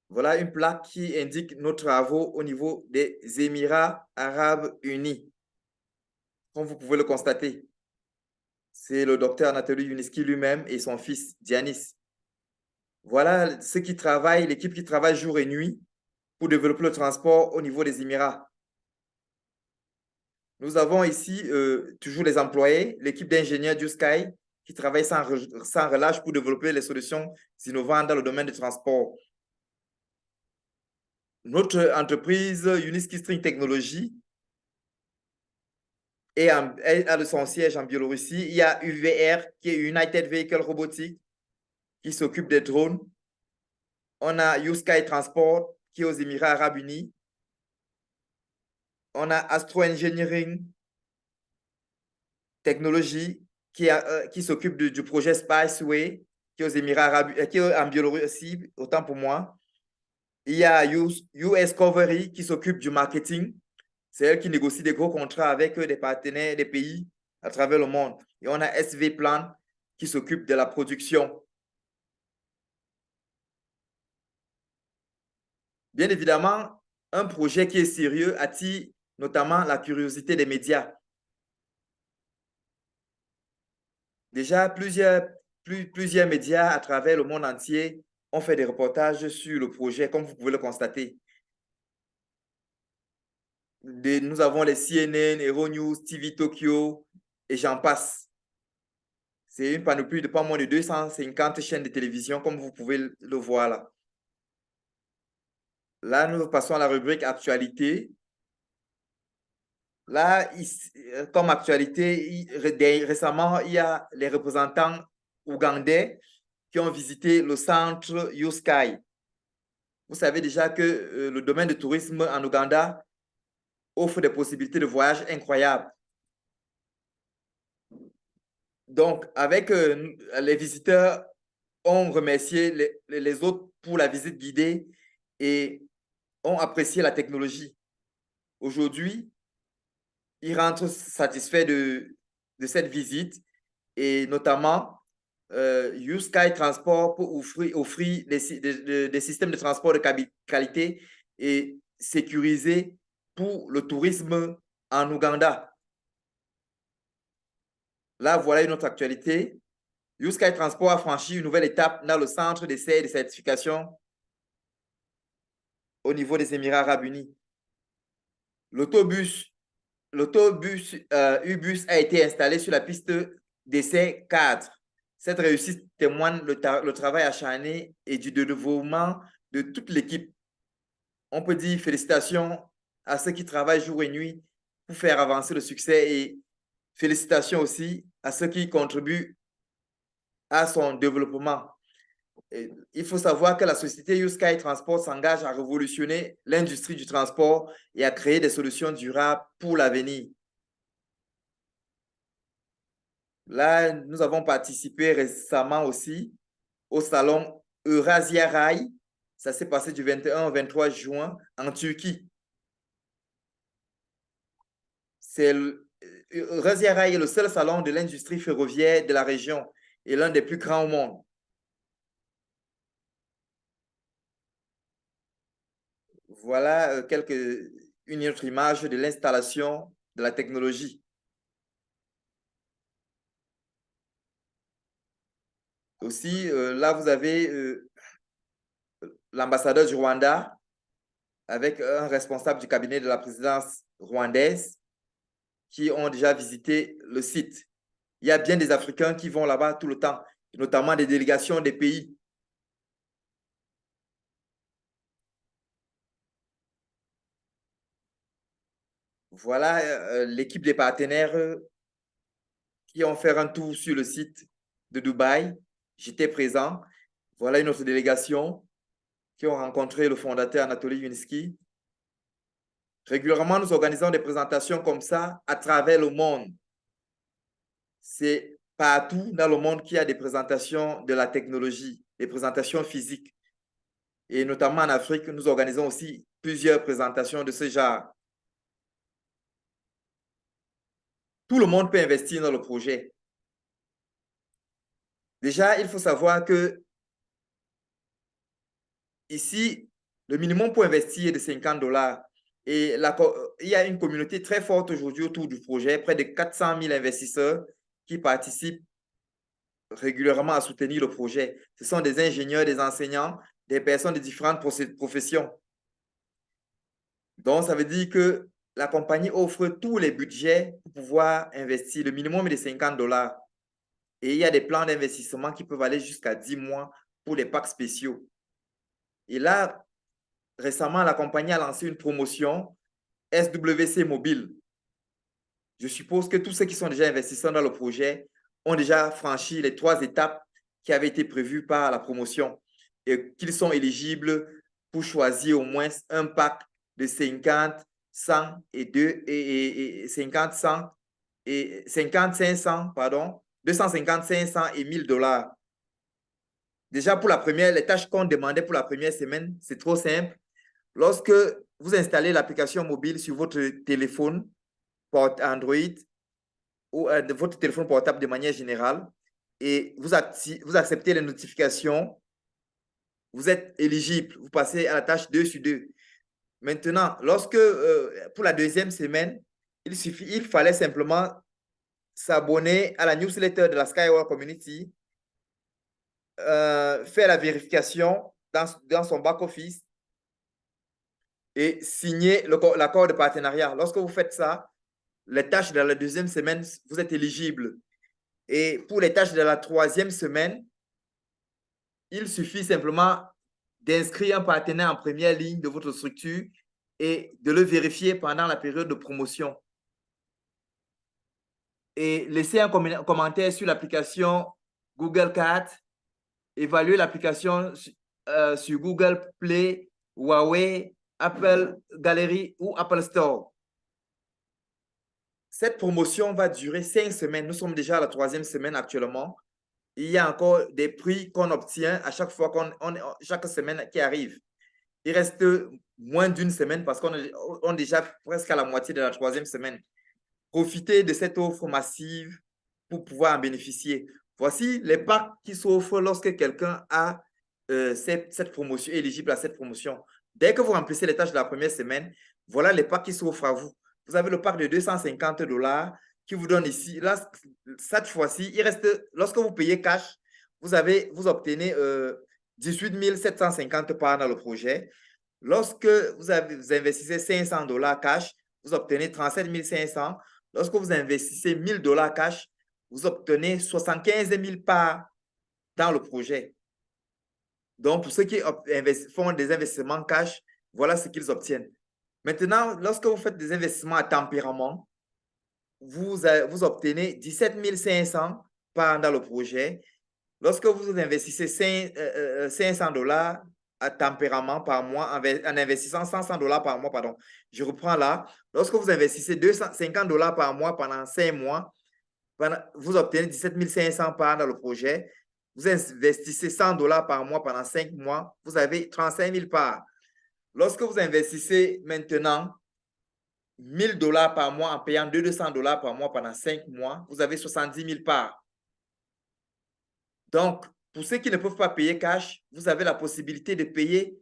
Voilà une plaque qui indique nos travaux au niveau des Émirats arabes unis. Comme vous pouvez le constater, c'est le docteur Anatoly Yuniski lui-même et son fils Dianis. Voilà ceux qui travaillent, l'équipe qui travaille jour et nuit pour développer le transport au niveau des Émirats. Nous avons ici toujours les employés, l'équipe d'ingénieurs du Sky qui travaille sans relâche pour développer les solutions innovantes dans le domaine du transport. Notre entreprise Uniski String Technology a son siège en Biélorussie. Il y a UVR qui est United Vehicle Robotics qui s'occupe des drones. On a U-Sky Transport qui est aux Émirats arabes unis. On a Astro Engineering Technology qui s'occupe du projet Spiceway qui est aux Émirats arabes, qui est en Biélorussie, autant pour moi. Il y a US Covery qui s'occupe du marketing. C'est elle qui négocie des gros contrats avec des partenaires des pays à travers le monde. Et on a SV Plan qui s'occupe de la production. Bien évidemment, un projet qui est sérieux attire notamment la curiosité des médias. Déjà, plusieurs médias à travers le monde entier ont fait des reportages sur le projet, comme vous pouvez le constater. Nous avons les CNN, Euronews, TV Tokyo et j'en passe. C'est une panoplie de pas moins de 250 chaînes de télévision, comme vous pouvez le voir là. Là, nous passons à la rubrique actualité. Là, comme actualité, récemment, il y a les représentants ougandais qui ont visité le centre U-Sky. Vous savez déjà que le domaine du tourisme en Ouganda offre des possibilités de voyage incroyables. Donc, avec les visiteurs, ont remercié les autres pour la visite guidée et ont apprécié la technologie. Aujourd'hui, ils rentrent satisfaits de cette visite et notamment U-Sky Transport pour offrir des systèmes de transport de qualité et sécurisés pour le tourisme en Ouganda. Là, voilà une autre actualité. U-Sky Transport a franchi une nouvelle étape dans le centre d'essai et de certification au niveau des Émirats arabes unis. L'autobus U-Bus a été installé sur la piste d'essai 4. Cette réussite témoigne le travail acharné et du dévouement de toute l'équipe. On peut dire félicitations à ceux qui travaillent jour et nuit pour faire avancer le succès et félicitations aussi à ceux qui contribuent à son développement. Il faut savoir que la société U-Sky Transport s'engage à révolutionner l'industrie du transport et à créer des solutions durables pour l'avenir. Là, nous avons participé récemment aussi au salon Eurasia Rai. Ça s'est passé du 21 au 23 juin en Turquie. Eurasia Rai est le seul salon de l'industrie ferroviaire de la région et l'un des plus grands au monde. Voilà une autre image de l'installation de la technologie. Aussi, là, vous avez l'ambassadeur du Rwanda avec un responsable du cabinet de la présidence rwandaise qui ont déjà visité le site. Il y a bien des Africains qui vont là-bas tout le temps, notamment des délégations des pays. Voilà l'équipe des partenaires qui ont fait un tour sur le site de Dubaï. J'étais présent. Voilà une autre délégation qui ont rencontré le fondateur Anatoly Yunski. Régulièrement, nous organisons des présentations comme ça à travers le monde. C'est partout dans le monde qu'il y a des présentations de la technologie, des présentations physiques. Et notamment en Afrique, nous organisons aussi plusieurs présentations de ce genre. Tout le monde peut investir dans le projet. Déjà, il faut savoir que ici, le minimum pour investir est de 50 $. Et il y a une communauté très forte aujourd'hui autour du projet, près de 400 000 investisseurs qui participent régulièrement à soutenir le projet. Ce sont des ingénieurs, des enseignants, des personnes de différentes professions. Donc, ça veut dire que la compagnie offre tous les budgets pour pouvoir investir. Le minimum est de 50 $. Et il y a des plans d'investissement qui peuvent aller jusqu'à 10 mois pour les packs spéciaux. Et là, récemment, la compagnie a lancé une promotion SWC Mobile. Je suppose que tous ceux qui sont déjà investisseurs dans le projet ont déjà franchi les 3 étapes qui avaient été prévues par la promotion et qu'ils sont éligibles pour choisir au moins un pack de 50, 100 et 50, 100 et 50, 500, pardon, 250, 500 et 1000 $. Déjà, pour la première, les tâches qu'on demandait pour la première semaine, c'est trop simple. Lorsque vous installez l'application mobile sur votre téléphone Android ou votre téléphone portable de manière générale et vous acceptez les notifications, vous êtes éligible. Vous passez à la tâche 2 sur 2. Maintenant, pour la deuxième semaine, il fallait simplement s'abonner à la newsletter de la Skyward Community, faire la vérification dans son back-office et signer l'accord de partenariat. Lorsque vous faites ça, les tâches de la deuxième semaine, vous êtes éligible. Et pour les tâches de la troisième semaine, il suffit simplement d'inscrire un partenaire en première ligne de votre structure et de le vérifier pendant la période de promotion. Et laisser un commentaire sur l'application Google Card, évaluer l'application sur Google Play, Huawei, Apple Gallery ou Apple Store. Cette promotion va durer 5 semaines. Nous sommes déjà à la 3e semaine actuellement. Il y a encore des prix qu'on obtient à chaque fois chaque semaine qui arrive. Il reste moins d'une semaine parce qu'on est déjà presque à la moitié de la 3e semaine. Profitez de cette offre massive pour pouvoir en bénéficier. Voici les packs qui s'offrent lorsque quelqu'un a cette promotion, éligible à cette promotion. Dès que vous remplissez les tâches de la première semaine, voilà les packs qui s'offrent à vous. Vous avez le pack de 250 $ qui vous donne ici. Là, cette fois-ci, il reste, lorsque vous payez cash, vous obtenez 18 750 par dans le projet. Lorsque vous investissez 500 $ cash, vous obtenez 37 500. Lorsque vous investissez 1000 $ cash, vous obtenez 75 000 parts dans le projet. Donc, pour ceux qui font des investissements cash, voilà ce qu'ils obtiennent. Maintenant, lorsque vous faites des investissements à tempérament, vous obtenez 17 500 par dans le projet. Lorsque vous investissez 500 $ à tempérament par mois, en investissant 500 $ par mois, pardon, je reprends là. Lorsque vous investissez 250 $ par mois pendant 5 mois, vous obtenez 17 500 parts dans le projet. Vous investissez $100 par mois pendant 5 mois. Vous avez 35 000 parts. Lorsque vous investissez maintenant $1 000 par mois en payant $200 par mois pendant 5 mois, vous avez 70 000 parts. Donc, pour ceux qui ne peuvent pas payer cash, vous avez la possibilité de payer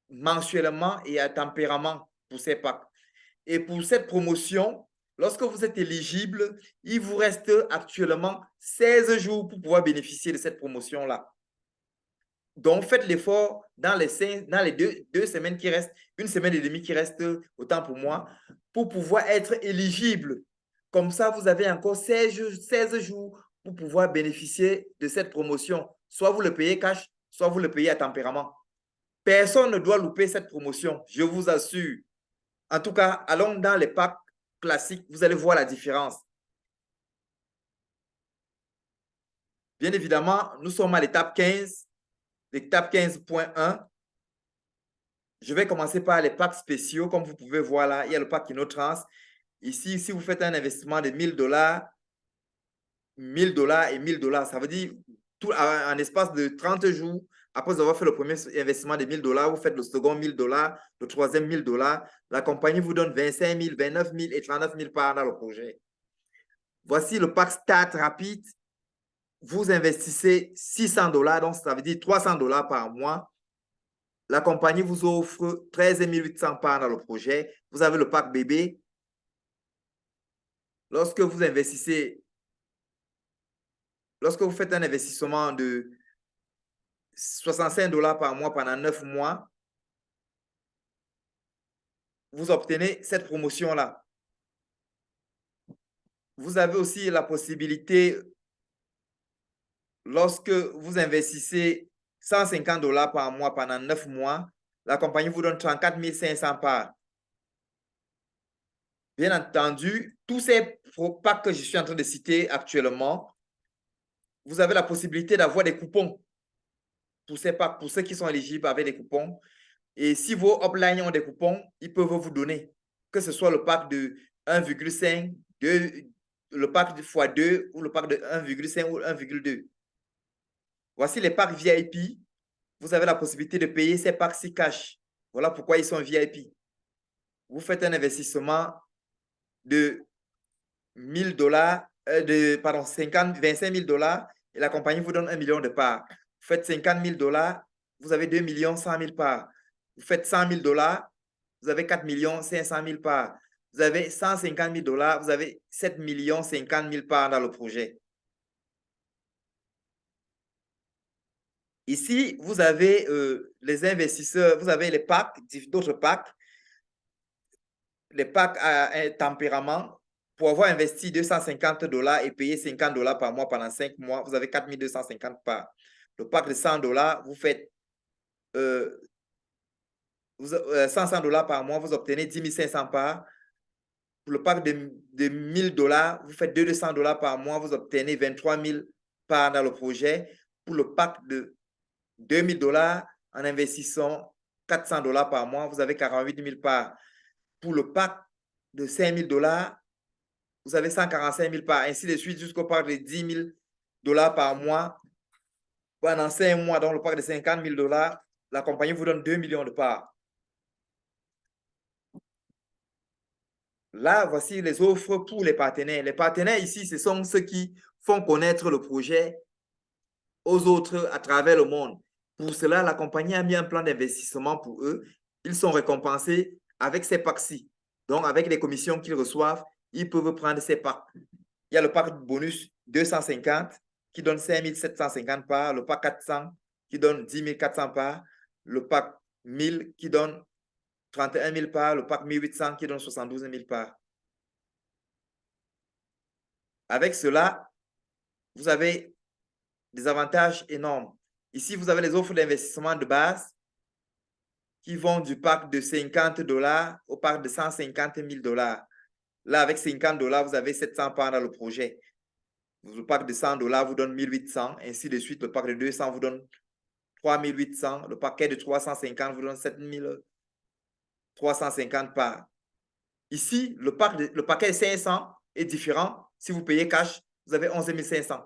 mensuellement et à tempérament pour ces packs. Et pour cette promotion, lorsque vous êtes éligible, il vous reste actuellement 16 jours pour pouvoir bénéficier de cette promotion-là. Donc, faites l'effort dans les deux semaines qui restent, une semaine et demie qui reste, autant pour moi, pour pouvoir être éligible. Comme ça, vous avez encore 16 jours pour pouvoir bénéficier de cette promotion. Soit vous le payez cash, soit vous le payez à tempérament. Personne ne doit louper cette promotion, je vous assure. En tout cas, allons dans les packs classiques, vous allez voir la différence. Bien évidemment, nous sommes à l'étape 15, l'étape 15.1. Je vais commencer par les packs spéciaux. Comme vous pouvez voir là, il y a le pack InnoTrans. Ici, si vous faites un investissement de $1 000, $1 000 et $1 000, ça veut dire tout en espace de 30 jours, après avoir fait le premier investissement de $1 000, vous faites le second $1 000, le troisième $1 000. La compagnie vous donne 25 000, 29 000 et 39 000 parts dans le projet. Voici le pack Start Rapide. Vous investissez $600, donc ça veut dire $300 par mois. La compagnie vous offre 13 800 parts dans le projet. Vous avez le pack bébé. Lorsque vous faites un investissement de $65 par mois pendant 9 mois, vous obtenez cette promotion-là. Vous avez aussi la possibilité, lorsque vous investissez $150 par mois pendant 9 mois, la compagnie vous donne 34 500 parts. Bien entendu, tous ces packs que je suis en train de citer actuellement, vous avez la possibilité d'avoir des coupons pour ces packs, pour ceux qui sont éligibles avec des coupons. Et si vos uplines ont des coupons, ils peuvent vous donner, que ce soit le pack de 1,5, le pack de x2 ou le pack de 1,5 ou 1,2. Voici les packs VIP. Vous avez la possibilité de payer ces packs-ci cash. Voilà pourquoi ils sont VIP. Vous faites un investissement de $1 000, 25 000 et la compagnie vous donne 1 million de parts. Vous faites $50 000, vous avez 2 100 000 parts. Vous faites $100 000, vous avez 4 500 000 parts. Vous avez $150 000, vous avez 7 50 000 parts dans le projet. Ici, vous avez les investisseurs, vous avez les packs, d'autres packs, les packs à tempérament. Pour avoir investi $250 et payé $50 par mois pendant 5 mois, vous avez 4 250 parts. Le pack de $100, vous faites $100 par mois, vous obtenez 10 500 parts. Pour le pack de $1 000, vous faites $200 par mois, vous obtenez 23 000 parts dans le projet. Pour le pack de $2 000, en investissant $400 par mois, vous avez 48 000 parts. Pour le pack de $5 000, vous avez 145 000 parts, ainsi de suite jusqu'au pack de $10 000 par mois. Pendant 5 mois, dans le pack de $50 000, la compagnie vous donne 2 millions de parts. Là, voici les offres pour les partenaires. Les partenaires ici, ce sont ceux qui font connaître le projet aux autres à travers le monde. Pour cela, la compagnie a mis un plan d'investissement pour eux. Ils sont récompensés avec ces packs-ci. Donc, avec les commissions qu'ils reçoivent, ils peuvent prendre ces packs. Il y a le pack bonus 250 qui donne 5 750 parts, le pack 400 qui donne 10 400 parts, le pack 1000 qui donne 31 000 parts, le pack 1800 qui donne 72 000 parts. Avec cela, vous avez des avantages énormes. Ici, vous avez les offres d'investissement de base qui vont du pack de $50 au pack de $150 000. Là, avec $50, vous avez 700 parts dans le projet. Le pack de $100 vous donne 1800, ainsi de suite. Le pack de 200 vous donne 3800. Le paquet de 350 vous donne 7350 parts. Ici, le paquet de 500 est différent. Si vous payez cash, vous avez 11 500.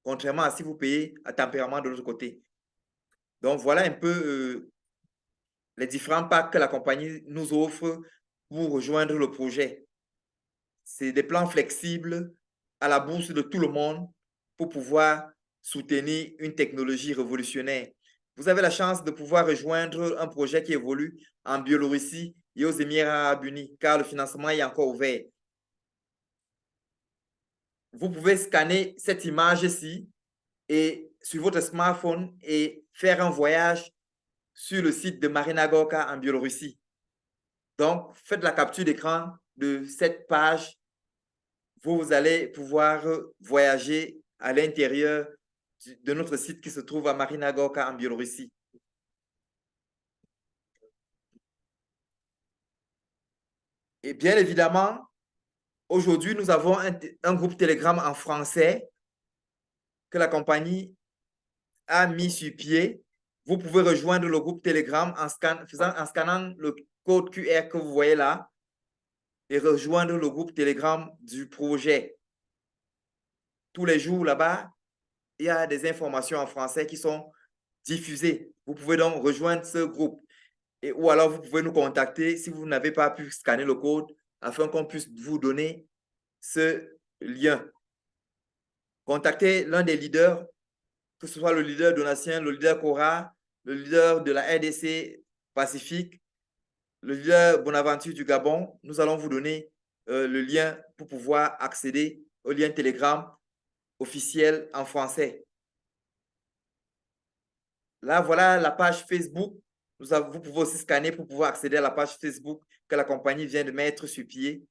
Contrairement à si vous payez à tempérament de l'autre côté. Donc, voilà un peu les différents packs que la compagnie nous offre pour rejoindre le projet. C'est des plans flexibles à la bourse de tout le monde pour pouvoir soutenir une technologie révolutionnaire. Vous avez la chance de pouvoir rejoindre un projet qui évolue en Biélorussie et aux Émirats arabes unis, car le financement est encore ouvert. Vous pouvez scanner cette image-ci et sur votre smartphone et faire un voyage sur le site de Marina Gorka en Biélorussie. Donc, faites la capture d'écran de cette page. Vous allez pouvoir voyager à l'intérieur de notre site qui se trouve à Marina Gorka en Biélorussie. Et bien évidemment, aujourd'hui, nous avons un groupe Telegram en français que la compagnie a mis sur pied. Vous pouvez rejoindre le groupe Telegram en scannant le code QR que vous voyez là et rejoindre le groupe Telegram du projet. Tous les jours là-bas, il y a des informations en français qui sont diffusées. Vous pouvez donc rejoindre ce groupe. Ou alors, vous pouvez nous contacter si vous n'avez pas pu scanner le code afin qu'on puisse vous donner ce lien. Contactez l'un des leaders, que ce soit le leader donatien, le leader Cora, le leader de la RDC Pacifique, le leader Bonaventure du Gabon. Nous allons vous donner le lien pour pouvoir accéder au lien Telegram officiel en français. Là, voilà la page Facebook. Vous pouvez aussi scanner pour pouvoir accéder à la page Facebook que la compagnie vient de mettre sur pied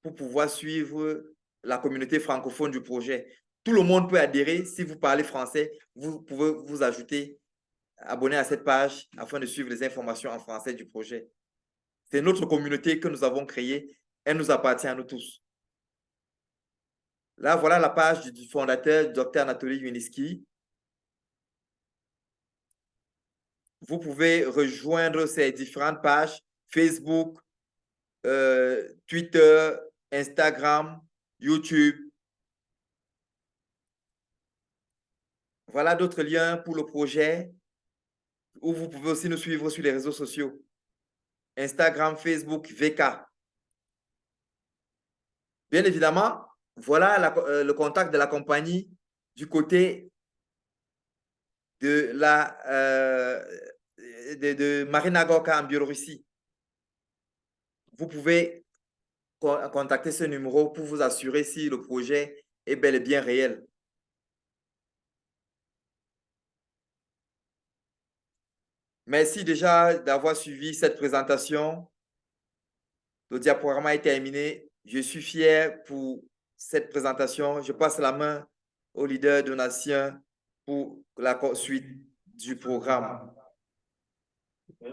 pour pouvoir suivre la communauté francophone du projet. Tout le monde peut adhérer. Si vous parlez français, vous pouvez vous ajouter, abonner à cette page afin de suivre les informations en français du projet. C'est notre communauté que nous avons créée. Elle nous appartient à nous tous. Là, voilà la page du fondateur, Dr Anatoly Yuniski. Vous pouvez rejoindre ces différentes pages, Facebook, Twitter, Instagram, YouTube. Voilà d'autres liens pour le projet où vous pouvez aussi nous suivre sur les réseaux sociaux. Instagram, Facebook, VK. Bien évidemment, voilà le contact de la compagnie du côté de Marina Gorka en Biélorussie. Vous pouvez contacter ce numéro pour vous assurer si le projet est bel et bien réel. Merci déjà d'avoir suivi cette présentation. Le diaporama est terminé. Je suis fier pour cette présentation. Je passe la main au leader donatien pour la suite du programme.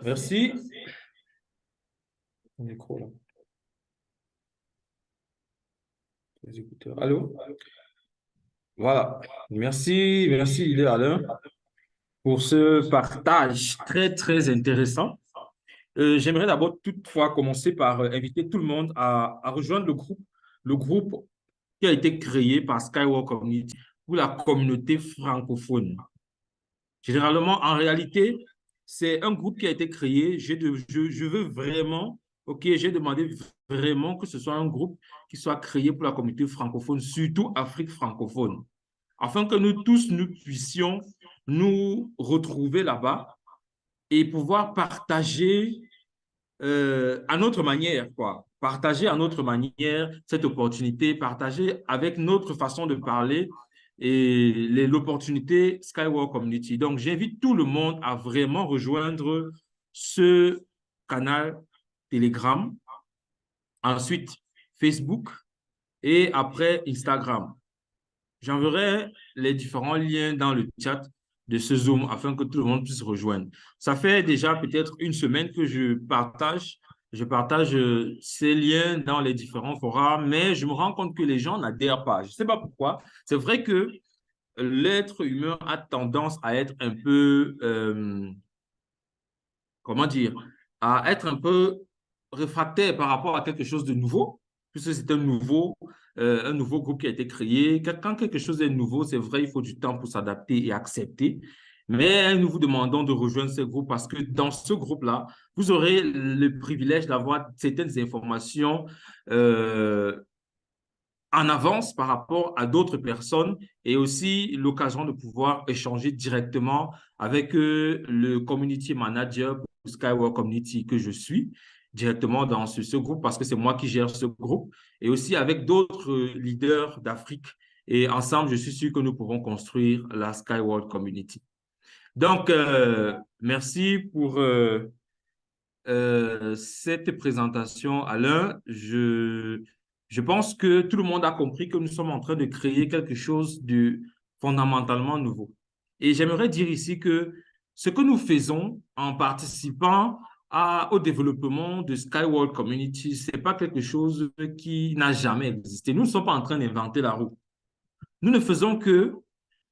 Merci. Micro là. Les écouteurs. Allô? Voilà. Merci, leader Alain, pour ce partage très, très intéressant. J'aimerais d'abord toutefois commencer par inviter tout le monde à rejoindre le groupe qui a été créé par Skywalk Community pour la communauté francophone. Généralement, en réalité, c'est un groupe qui a été créé. Je veux vraiment, j'ai demandé vraiment que ce soit un groupe qui soit créé pour la communauté francophone, surtout Afrique francophone, afin que nous tous, nous puissions nous retrouver là-bas et pouvoir partager à notre manière, quoi. Partager à notre manière cette opportunité, partager avec notre façon de parler et l'opportunité Skywalk Community. Donc, j'invite tout le monde à vraiment rejoindre ce canal Telegram, ensuite Facebook et après Instagram. J'enverrai les différents liens dans le chat de ce Zoom afin que tout le monde puisse rejoindre. Ça fait déjà peut-être une semaine que je partage ces liens dans les différents forums, mais je me rends compte que les gens n'adhèrent pas. Je ne sais pas pourquoi. C'est vrai que l'être humain a tendance à être un peu, comment dire, à être un peu réfractaire par rapport à quelque chose de nouveau. puisque c'est un nouveau groupe qui a été créé. Quand quelque chose est nouveau, c'est vrai, il faut du temps pour s'adapter et accepter. Mais nous vous demandons de rejoindre ce groupe parce que dans ce groupe-là, vous aurez le privilège d'avoir certaines informations en avance par rapport à d'autres personnes et aussi l'occasion de pouvoir échanger directement avec le community manager pour Skyward Community que je suis directement dans ce groupe parce que c'est moi qui gère ce groupe et aussi avec d'autres leaders d'Afrique. Et ensemble, je suis sûr que nous pourrons construire la Skyward Community. Donc, merci pour cette présentation, Alain. Je pense que tout le monde a compris que nous sommes en train de créer quelque chose de fondamentalement nouveau. Et j'aimerais dire ici que ce que nous faisons en participant au développement de Skyward Community, ce n'est pas quelque chose qui n'a jamais existé. Nous ne sommes pas en train d'inventer la roue. Nous ne faisons que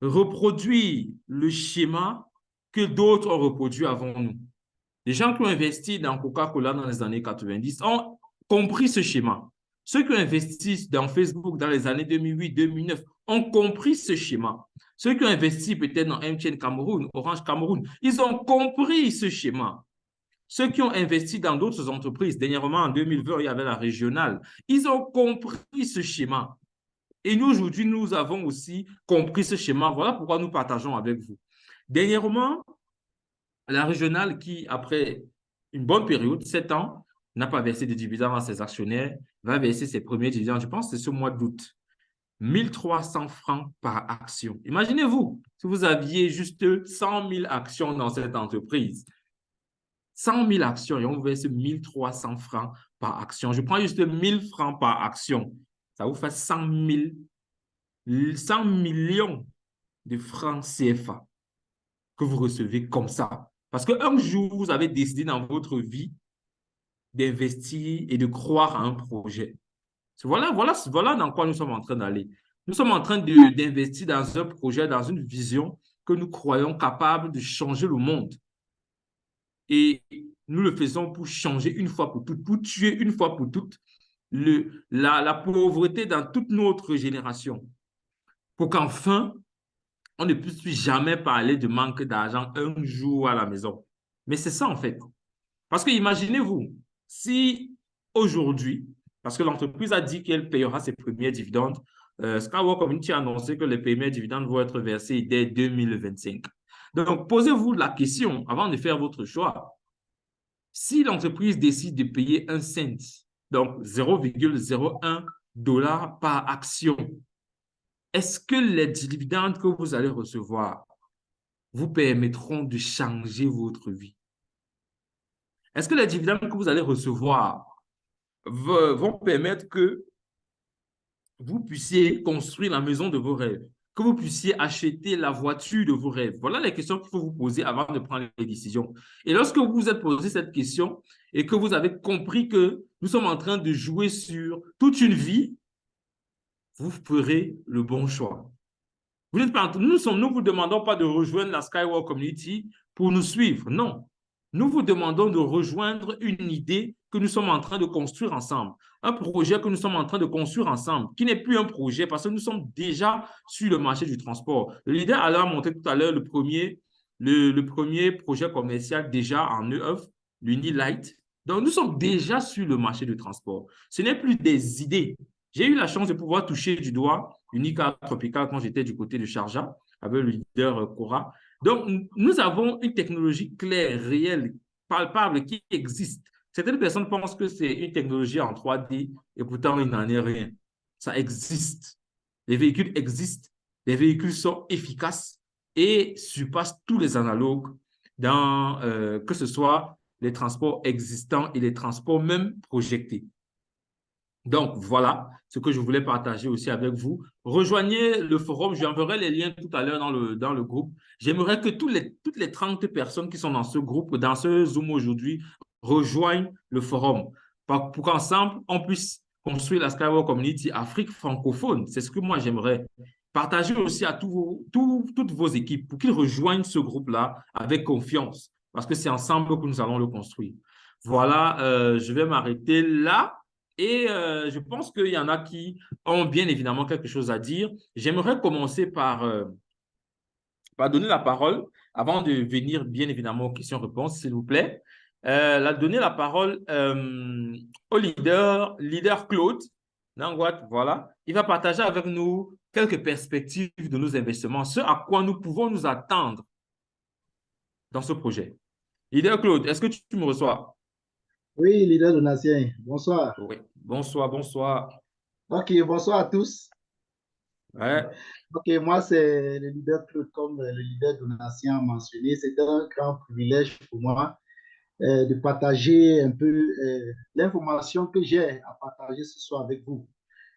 reproduire le schéma que d'autres ont reproduit avant nous. Les gens qui ont investi dans Coca-Cola dans les années 90 ont compris ce schéma. Ceux qui ont investi dans Facebook dans les années 2008-2009 ont compris ce schéma. Ceux qui ont investi peut-être dans MTN Cameroun, Orange Cameroun, ils ont compris ce schéma. Ceux qui ont investi dans d'autres entreprises, dernièrement en 2020, il y avait la régionale, ils ont compris ce schéma. Et nous, aujourd'hui, nous avons aussi compris ce schéma. Voilà pourquoi nous partageons avec vous. Dernièrement, la régionale qui, après une bonne période, 7 ans, n'a pas versé de dividendes à ses actionnaires, va verser ses premiers dividendes, je pense que c'est ce mois d'août. 1300 francs par action. Imaginez-vous, si vous aviez juste 100 000 actions dans cette entreprise, 100 000 actions et on vous verse 1300 francs par action. Je prends juste 1000 francs par action. Ça vous fait 100 millions de francs CFA que vous recevez comme ça. Parce qu'un jour, vous avez décidé dans votre vie d'investir et de croire à un projet. Voilà dans quoi nous sommes en train d'aller. Nous sommes en train d'investir dans un projet, dans une vision que nous croyons capable de changer le monde. Et nous le faisons pour changer une fois pour toutes, pour tuer une fois pour toutes la pauvreté dans toute notre génération. Pour qu'enfin, on ne puisse plus jamais parler de manque d'argent un jour à la maison. Mais c'est ça en fait. Parce que imaginez-vous, si aujourd'hui, parce que l'entreprise a dit qu'elle payera ses premiers dividendes, Skyward Community a annoncé que les premiers dividendes vont être versés dès 2025. Donc, posez-vous la question avant de faire votre choix. Si l'entreprise décide de payer 1 cent, donc 0,01 $ par action, est-ce que les dividendes que vous allez recevoir vous permettront de changer votre vie? Est-ce que les dividendes que vous allez recevoir vont permettre que vous puissiez construire la maison de vos rêves, que vous puissiez acheter la voiture de vos rêves? Voilà les questions qu'il faut vous poser avant de prendre les décisions. Et lorsque vous vous êtes posé cette question et que vous avez compris que nous sommes en train de jouer sur toute une vie, vous ferez le bon choix. Nous ne vous demandons pas de rejoindre la Skyward Community pour nous suivre. Non. Nous vous demandons de rejoindre une idée que nous sommes en train de construire ensemble. Un projet que nous sommes en train de construire ensemble, qui n'est plus un projet parce que nous sommes déjà sur le marché du transport. Le leader a montré tout à l'heure le premier projet commercial déjà en EF, l'Unilight. Donc, nous sommes déjà sur le marché du transport. Ce n'est plus des idées. J'ai eu la chance de pouvoir toucher du doigt Unica Tropical quand j'étais du côté de Sharjah avec le leader Cora. Donc, nous avons une technologie claire, réelle, palpable qui existe. Certaines personnes pensent que c'est une technologie en 3D et pourtant, il n'en est rien. Ça existe. Les véhicules existent. Les véhicules sont efficaces et surpassent tous les analogues dans que ce soit les transports existants et les transports même projetés. Donc, voilà ce que je voulais partager aussi avec vous. Rejoignez le forum. J'enverrai les liens tout à l'heure dans le groupe. J'aimerais que toutes les 30 personnes qui sont dans ce groupe, dans ce Zoom aujourd'hui, rejoignent le forum pour qu'ensemble, on puisse construire la Skyward Community Afrique francophone. C'est ce que moi, j'aimerais. Partager aussi à toutes vos équipes pour qu'ils rejoignent ce groupe-là avec confiance parce que c'est ensemble que nous allons le construire. Voilà, je vais m'arrêter là. Et je pense qu'il y en a qui ont bien évidemment quelque chose à dire. J'aimerais commencer par donner la parole, avant de venir bien évidemment aux questions-réponses, s'il vous plaît. Donner la parole au leader Claude Nangouat, voilà. Il va partager avec nous quelques perspectives de nos investissements, ce à quoi nous pouvons nous attendre dans ce projet. Leader Claude, est-ce que tu me reçois? Oui, leader Donatien, bonsoir. Oui. Bonsoir, bonsoir. Ok, bonsoir à tous. Ouais. Ok, moi c'est le leader Claude, comme le leader Donatien a mentionné. C'est un grand privilège pour moi de partager un peu l'information que j'ai à partager ce soir avec vous.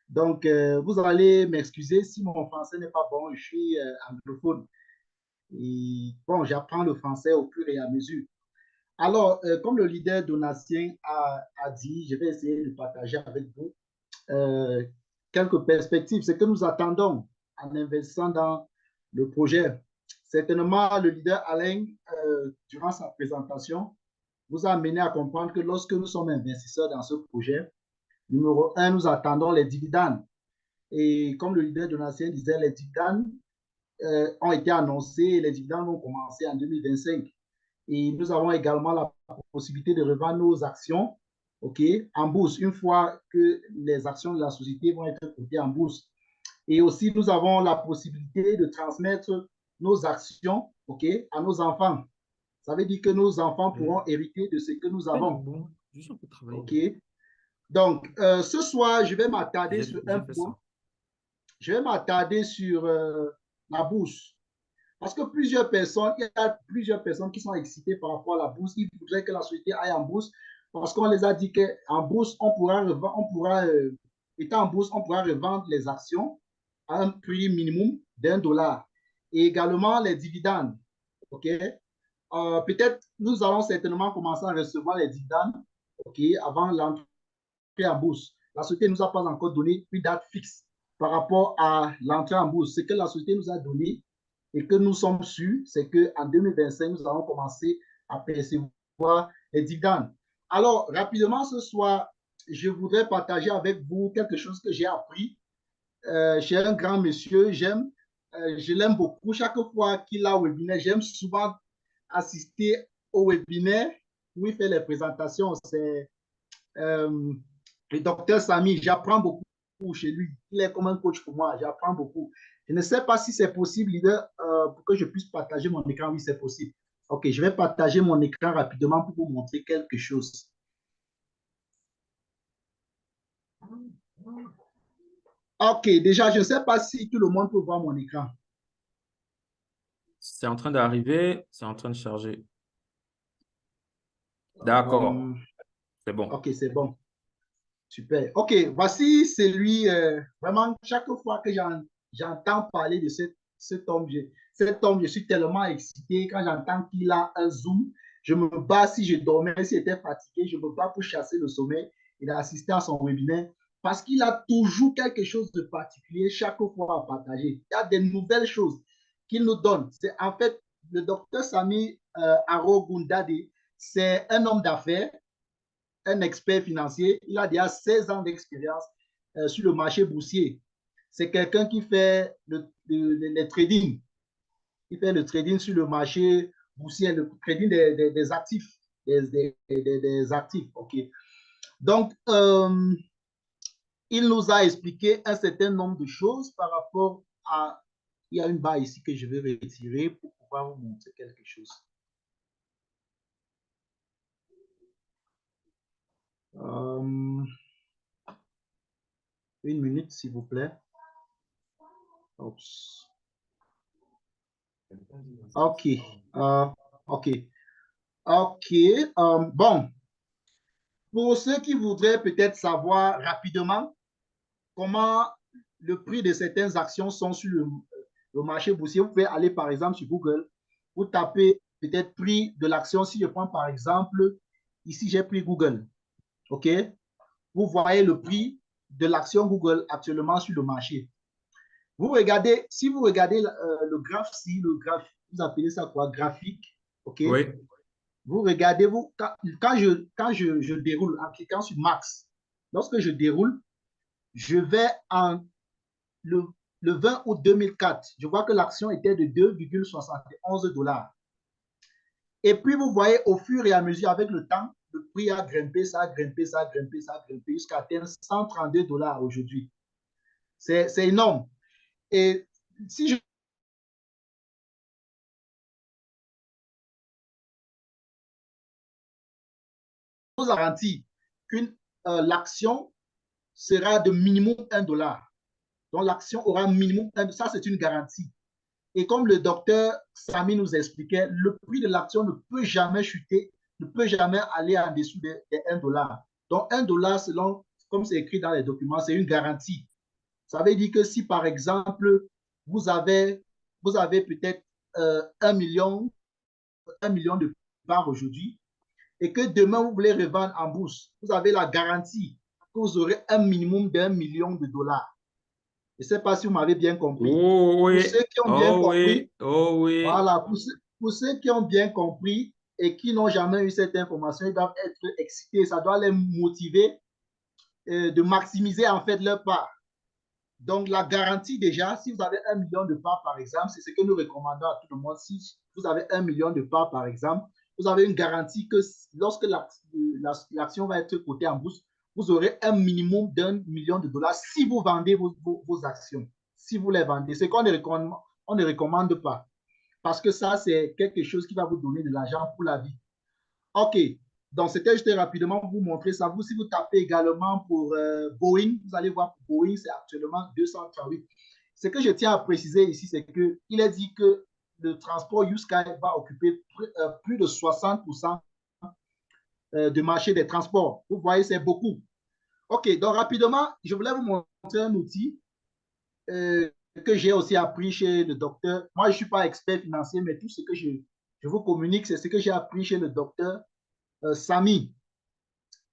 Donc, vous allez m'excuser si mon français n'est pas bon, je suis anglophone. Et bon, j'apprends le français au fur et à mesure. Alors, comme le leader Donatien a dit, je vais essayer de partager avec vous euh, quelques perspectives, ce que nous attendons en investissant dans le projet. Certainement, le leader Alain, durant sa présentation, vous a amené à comprendre que lorsque nous sommes investisseurs dans ce projet, numéro un, nous attendons les dividendes. Et comme le leader Donatien disait, les dividendes ont été annoncés et les dividendes vont commencer en 2025. Et nous avons également la possibilité de revendre nos actions, OK, en bourse, une fois que les actions de la société vont être cotées en bourse. Et aussi, nous avons la possibilité de transmettre nos actions, OK, à nos enfants. Ça veut dire que nos enfants pourront hériter de ce que nous avons. OK. Donc, ce soir, je vais m'attarder sur un point. Je vais m'attarder sur la bourse. Parce que il y a plusieurs personnes qui sont excitées par rapport à la bourse. Ils voudraient que la société aille en bourse parce qu'on les a dit qu'en bourse, étant en bourse, on pourra revendre les actions à un prix minimum d'1 $. Et également les dividendes. OK? Peut-être, nous allons certainement commencer à recevoir les dividendes, OK, avant l'entrée en bourse. La société ne nous a pas encore donné une date fixe par rapport à l'entrée en bourse. Ce que la société nous a donné, et que nous sommes sûrs, c'est qu'en 2025, nous allons commencer à percevoir les dividendes. Alors, rapidement, ce soir, je voudrais partager avec vous quelque chose que j'ai appris chez un grand monsieur. Je l'aime beaucoup. Chaque fois qu'il a un webinaire, j'aime souvent assister au webinaire où il fait les présentations. C'est le docteur Samy. J'apprends beaucoup chez lui. Il est comme un coach pour moi. J'apprends beaucoup. Je ne sais pas si c'est possible, leader, pour que je puisse partager mon écran. Oui, c'est possible. OK, je vais partager mon écran rapidement pour vous montrer quelque chose. OK, déjà, je ne sais pas si tout le monde peut voir mon écran. C'est en train d'arriver, c'est en train de charger. D'accord, c'est bon. OK, c'est bon. Super. OK, voici celui, vraiment, chaque fois que j'entends parler de cet homme, je suis tellement excité. Quand j'entends qu'il a un Zoom, je me bats si je dormais, si j'étais fatigué, je me bats pour chasser le sommeil et d'assister à son webinaire parce qu'il a toujours quelque chose de particulier chaque fois à partager. Il y a des nouvelles choses qu'il nous donne. C'est en fait le docteur Sami Arogundade, c'est un homme d'affaires, un expert financier. Il a déjà 16 ans d'expérience sur le marché boursier. C'est quelqu'un qui fait le trading. Il fait le trading sur le marché boursier, le trading des actifs. Des actifs, OK. Donc, il nous a expliqué un certain nombre de choses par rapport à... Il y a une barre ici que je vais retirer pour pouvoir vous montrer quelque chose. Une minute, s'il vous plaît. Oups. OK. OK. OK. Bon. Pour ceux qui voudraient peut-être savoir rapidement comment le prix de certaines actions sont sur le marché boursier, vous pouvez aller par exemple sur Google, vous tapez peut-être prix de l'action. Si je prends par exemple, ici j'ai pris Google. OK? Vous voyez le prix de l'action Google actuellement sur le marché. Vous regardez, si vous regardez le graphe, vous appelez ça quoi? Graphique. OK? Oui. Vous regardez, quand je déroule en cliquant sur Max, lorsque je déroule, je vais le, le 20 août 2004. Je vois que l'action était de 2,71 $. Et puis, vous voyez, au fur et à mesure, avec le temps, le prix a grimpé, ça a grimpé, ça a grimpé, ça a grimpé jusqu'à atteindre 132 $ aujourd'hui. C'est énorme. Et si je vous garantis que l'action sera de minimum 1 $. Donc, l'action aura minimum 1 $. Ça, c'est une garantie. Et comme le docteur Sami nous expliquait, le prix de l'action ne peut jamais chuter, ne peut jamais aller en dessous de 1 $. Donc, 1 $, selon, comme c'est écrit dans les documents, c'est une garantie. Ça veut dire que si, par exemple, vous avez peut-être 1 million de parts aujourd'hui et que demain, vous voulez revendre en bourse, vous avez la garantie que vous aurez un minimum d'1 million de dollars. Je ne sais pas si vous m'avez bien compris. Oh oui, Pour ceux qui ont bien oh compris, oui, oh oui. voilà, pour ceux qui ont bien compris et qui n'ont jamais eu cette information, ils doivent être excités. Ça doit les motiver de maximiser en fait leur part. Donc, la garantie déjà, si vous avez 1 million de parts, par exemple, c'est ce que nous recommandons à tout le monde. Si vous avez 1 million de parts, par exemple, vous avez une garantie que lorsque l'action va être cotée en bourse, vous aurez un minimum d'1 million de dollars si vous vendez vos actions. Si vous les vendez, c'est qu'on ne recommande pas. Parce que ça, c'est quelque chose qui va vous donner de l'argent pour la vie. OK. Donc, c'était juste rapidement pour vous montrer ça. Vous, si vous tapez également pour Boeing, vous allez voir pour Boeing, c'est actuellement 238. Ce que je tiens à préciser ici, c'est qu'il est dit que le transport U-Sky va occuper plus de 60% du marché des transports. Vous voyez, c'est beaucoup. OK. Donc, rapidement, je voulais vous montrer un outil que j'ai aussi appris chez le docteur. Moi, je ne suis pas expert financier, mais tout ce que je vous communique, c'est ce que j'ai appris chez le docteur Sami.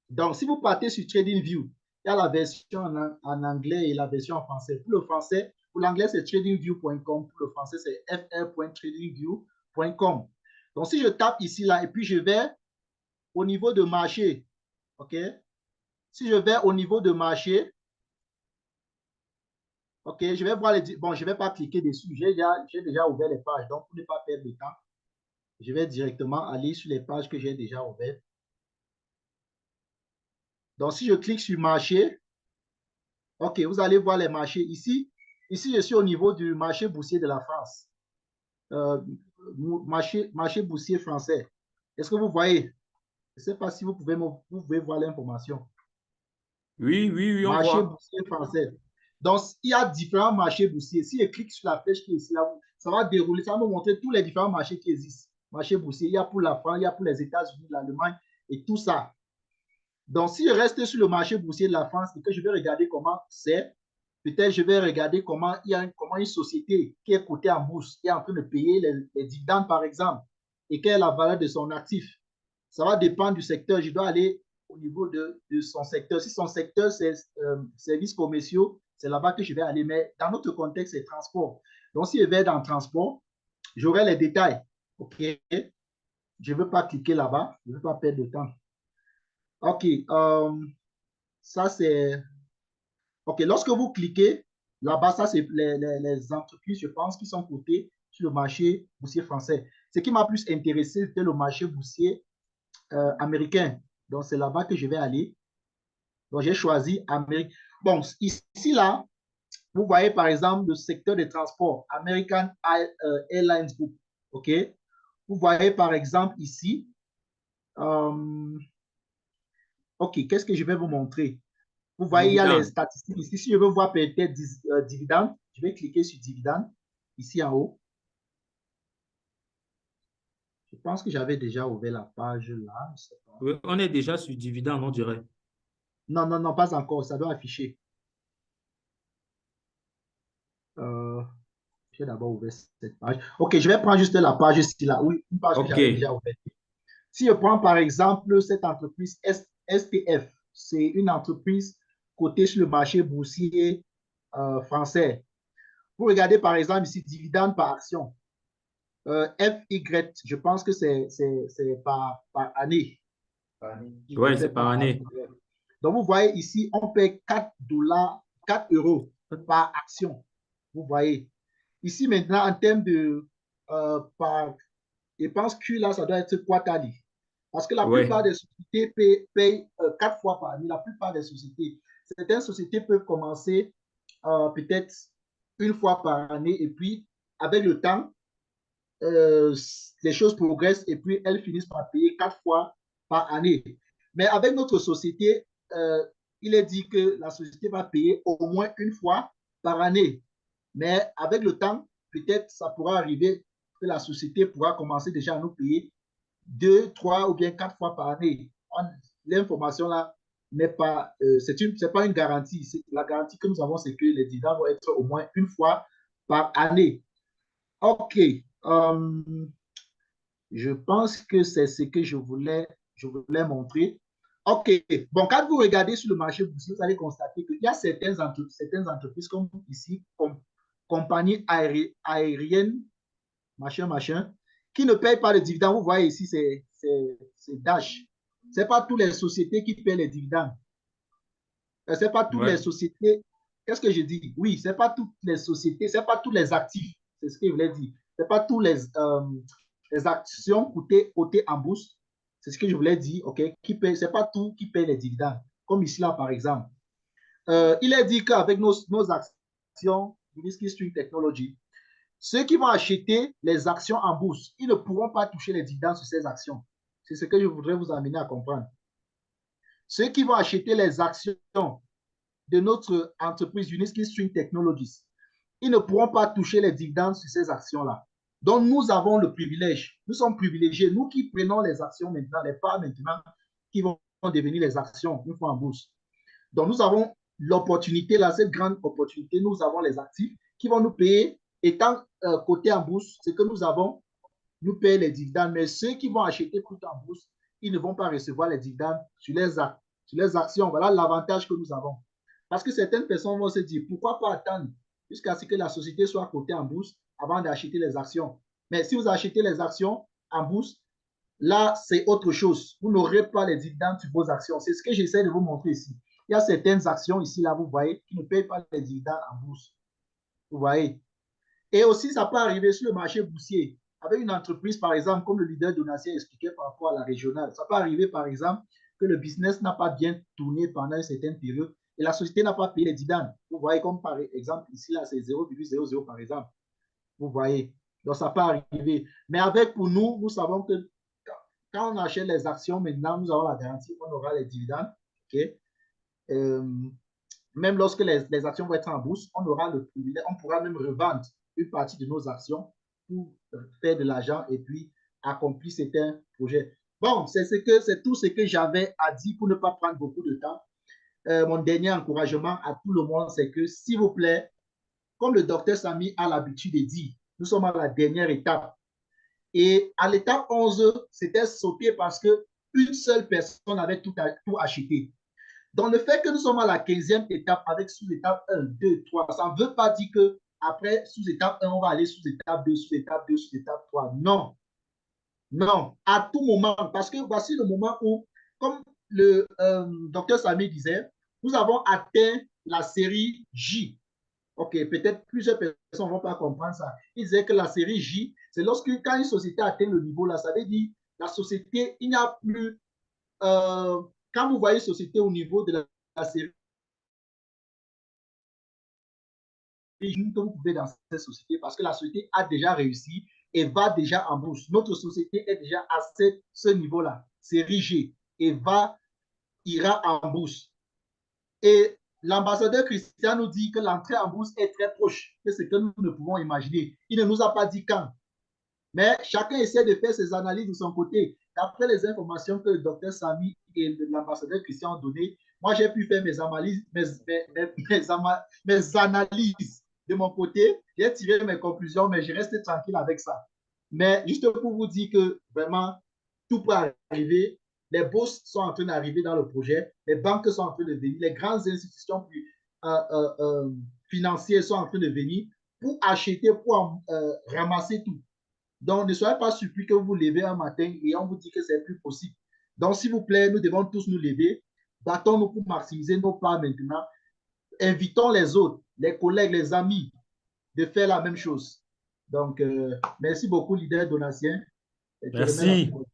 Donc, si vous partez sur TradingView, il y a la version en anglais et la version en français. Pour le français, pour l'anglais, c'est tradingview.com. Pour le français, c'est fr.tradingview.com. Donc, si je tape ici, là, et puis je vais au niveau de marché, OK? Si je vais au niveau de marché, OK, je vais voir les... Bon, je ne vais pas cliquer dessus. J'ai déjà ouvert les pages. Donc, pour ne pas perdre de temps, je vais directement aller sur les pages que j'ai déjà ouvertes. Donc, si je clique sur marché, OK, vous allez voir les marchés ici. Ici, je suis au niveau du marché boursier de la France. Marché boursier français. Est-ce que vous voyez? Je ne sais pas si vous pouvez voir l'information. Oui, oui, oui, on Marché voit. boursier français. Donc, il y a différents marchés boursiers. Si je clique sur la flèche qui est ici, là, ça va dérouler, ça va me montrer tous les différents marchés qui existent. Marché boursier, il y a pour la France, il y a pour les États-Unis, l'Allemagne et tout ça. Donc, si je reste sur le marché boursier de la France et que je vais regarder comment c'est, peut-être je vais regarder comment une société qui est cotée en bourse est en train de payer les dividendes, par exemple, et quelle est la valeur de son actif. Ça va dépendre du secteur. Je dois aller au niveau de son secteur. Si son secteur, c'est services commerciaux, c'est là-bas que je vais aller. Mais dans notre contexte, c'est transport. Donc, si je vais dans le transport, j'aurai les détails. OK? Je ne veux pas cliquer là-bas. Je ne veux pas perdre de temps. OK. Ça, c'est... OK. Lorsque vous cliquez, là-bas, ça, c'est les entreprises, je pense, qui sont cotées sur le marché boursier français. Ce qui m'a plus intéressé, c'était le marché boursier américain. Donc, c'est là-bas que je vais aller. Donc, j'ai choisi Amérique. Bon, ici, là, vous voyez, par exemple, le secteur des transports, American Airlines Group. OK? Vous voyez, par exemple, ici, OK, qu'est-ce que je vais vous montrer? Vous voyez, il y a les Dividende. statistiques ici. Si je veux voir peut-être dividendes, je vais cliquer sur dividendes, ici en haut. Je pense que j'avais déjà ouvert la page là. Je sais pas. Oui, on est déjà sur dividende, on dirait. Non, non, non, pas encore. Ça doit afficher. J'ai d'abord ouvert cette page. OK, je vais prendre juste la page ici là. Oui, une page que OK. j'avais déjà ouverte. Si je prends par exemple cette entreprise STF, c'est une entreprise cotée sur le marché boursier français. Vous regardez par exemple ici, dividende par action. FY, je pense que c'est par année. Je Oui, ne c'est fais par pas. année. Donc, vous voyez ici, on paye 4 dollars, 4 euros par action. Vous voyez. Ici, maintenant, en termes de par je pense que là, ça doit être quarterly. Parce que la Ouais, plupart des sociétés payent 4 fois par année. La plupart des sociétés. Certaines sociétés peuvent commencer peut-être une fois par année et puis, avec le temps, les choses progressent et puis elles finissent par payer 4 fois par année. Mais avec notre société, il est dit que la société va payer au moins une fois par année. Mais avec le temps, peut-être ça pourra arriver que la société pourra commencer déjà à nous payer 2, 3 ou bien 4 fois par année. L'information là n'est pas, c'est pas une garantie. La garantie que nous avons, c'est que les dividendes vont être au moins une fois par année. OK. Je pense que c'est ce que je voulais montrer. OK. Bon, quand vous regardez sur le marché boursier, vous allez constater qu'il y a certaines entreprises comme ici, comme compagnie aérienne, machin, qui ne payent pas de dividendes. Vous voyez ici, c'est Dash. Ce n'est pas toutes les sociétés qui paient les dividendes. Ce n'est pas toutes les ouais, sociétés. Qu'est-ce que je dis? Oui, ce n'est pas toutes les sociétés, ce n'est pas tous les actifs. C'est ce que je voulais dire. Ce n'est pas tous les actions cotées en bourse. C'est ce que je voulais dire. OK? Ce n'est pas tout qui paye les dividendes. Comme ici, là, par exemple. Il est dit qu'avec nos actions, Uniski Stream Technology, ceux qui vont acheter les actions en bourse, ils ne pourront pas toucher les dividendes sur ces actions. C'est ce que je voudrais vous amener à comprendre. Ceux qui vont acheter les actions de notre entreprise Uniski Stream Technologies, ils ne pourront pas toucher les dividendes sur ces actions-là. Donc, nous avons le privilège, nous sommes privilégiés, nous qui prenons les actions maintenant, les parts maintenant, qui vont devenir les actions une fois en bourse. Donc, nous avons l'opportunité, là, cette grande opportunité, nous avons les actifs qui vont nous payer, étant cotés en bourse, ce que nous avons, nous paye les dividendes. Mais ceux qui vont acheter tout en bourse, ils ne vont pas recevoir les dividendes sur les actions. Voilà l'avantage que nous avons. Parce que certaines personnes vont se dire, pourquoi pas attendre jusqu'à ce que la société soit cotée en bourse avant d'acheter les actions. Mais si vous achetez les actions en bourse, là, c'est autre chose. Vous n'aurez pas les dividendes sur vos actions. C'est ce que j'essaie de vous montrer ici. Il y a certaines actions ici, là, vous voyez, qui ne payent pas les dividendes en bourse. Vous voyez. Et aussi, ça peut arriver sur le marché boursier. Avec une entreprise, par exemple, comme le leader Donatien expliquait par rapport à la régionale. Ça peut arriver, par exemple, que le business n'a pas bien tourné pendant une certaine période et la société n'a pas payé les dividendes. Vous voyez, comme par exemple, ici, là, c'est 0,00 par exemple. Vous voyez. Donc, ça peut arriver. Mais avec, pour nous, nous savons que quand on achète les actions, maintenant, nous avons la garantie qu'on aura les dividendes. OK? Même lorsque les actions vont être en bourse, on aura le privilège, on pourra même revendre une partie de nos actions pour faire de l'argent et puis accomplir certains projets. Bon, c'est tout ce que j'avais à dire pour ne pas prendre beaucoup de temps. Mon dernier encouragement à tout le monde, c'est que, s'il vous plaît, comme le docteur Samy a l'habitude de dire, nous sommes à la dernière étape. Et à l'étape 11, c'était sauté parce qu'une seule personne avait tout acheté. Donc, le fait que nous sommes à la 15e étape avec sous-étape 1, 2, 3, ça ne veut pas dire qu'après sous-étape 1, on va aller sous-étape 2, sous-étape 2, sous-étape 3. Non, non, à tout moment, parce que voici le moment où, comme le docteur Samy disait, nous avons atteint la série J. OK, peut-être plusieurs personnes ne vont pas comprendre ça. Il disait que la série J, c'est lorsque, quand une société atteint le niveau là, ça veut dire la société, il n'y a plus. Quand vous voyez une société au niveau de la série que vous pouvez dans cette société, parce que la société a déjà réussi et va déjà en bourse. Notre société est déjà à ce niveau-là, série G, et ira en bourse. Et l'ambassadeur Christian nous dit que l'entrée en bourse est très proche, c'est ce que nous ne pouvons imaginer. Il ne nous a pas dit quand. Mais chacun essaie de faire ses analyses de son côté. D'après les informations que le docteur Samy et l'ambassadeur Christian ont données, moi, j'ai pu faire mes analyses de mon côté. J'ai tiré mes conclusions, mais je reste tranquille avec ça. Mais juste pour vous dire que vraiment, tout peut arriver. Les bourses sont en train d'arriver dans le projet. Les banques sont en train de venir. Les grandes institutions financières sont en train de venir pour acheter, pour ramasser tout. Donc, ne soyez pas surpris que vous vous levez un matin et on vous dit que c'est plus possible. Donc, s'il vous plaît, nous devons tous nous lever. battons-nous pour maximiser nos parts maintenant. Invitons les autres, les collègues, les amis, de faire la même chose. Donc, merci beaucoup, leader Donatien. Et tu remets la Merci. parole.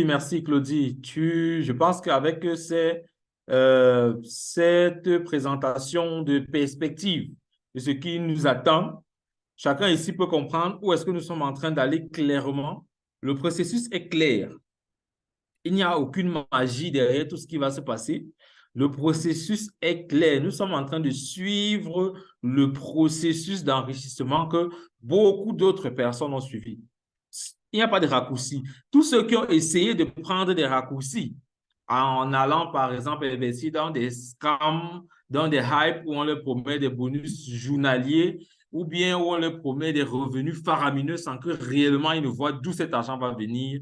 Merci, Claudie. Je pense qu'avec cette présentation de perspective de ce qui nous attend, chacun ici peut comprendre où est-ce que nous sommes en train d'aller clairement. Le processus est clair. Il n'y a aucune magie derrière tout ce qui va se passer. Le processus est clair. Nous sommes en train de suivre le processus d'enrichissement que beaucoup d'autres personnes ont suivi. Il n'y a pas de raccourci. Tous ceux qui ont essayé de prendre des raccourcis en allant, par exemple, investir dans des scams, dans des hypes où on leur promet des bonus journaliers ou bien où on leur promet des revenus faramineux sans que réellement ils ne voient d'où cet argent va venir,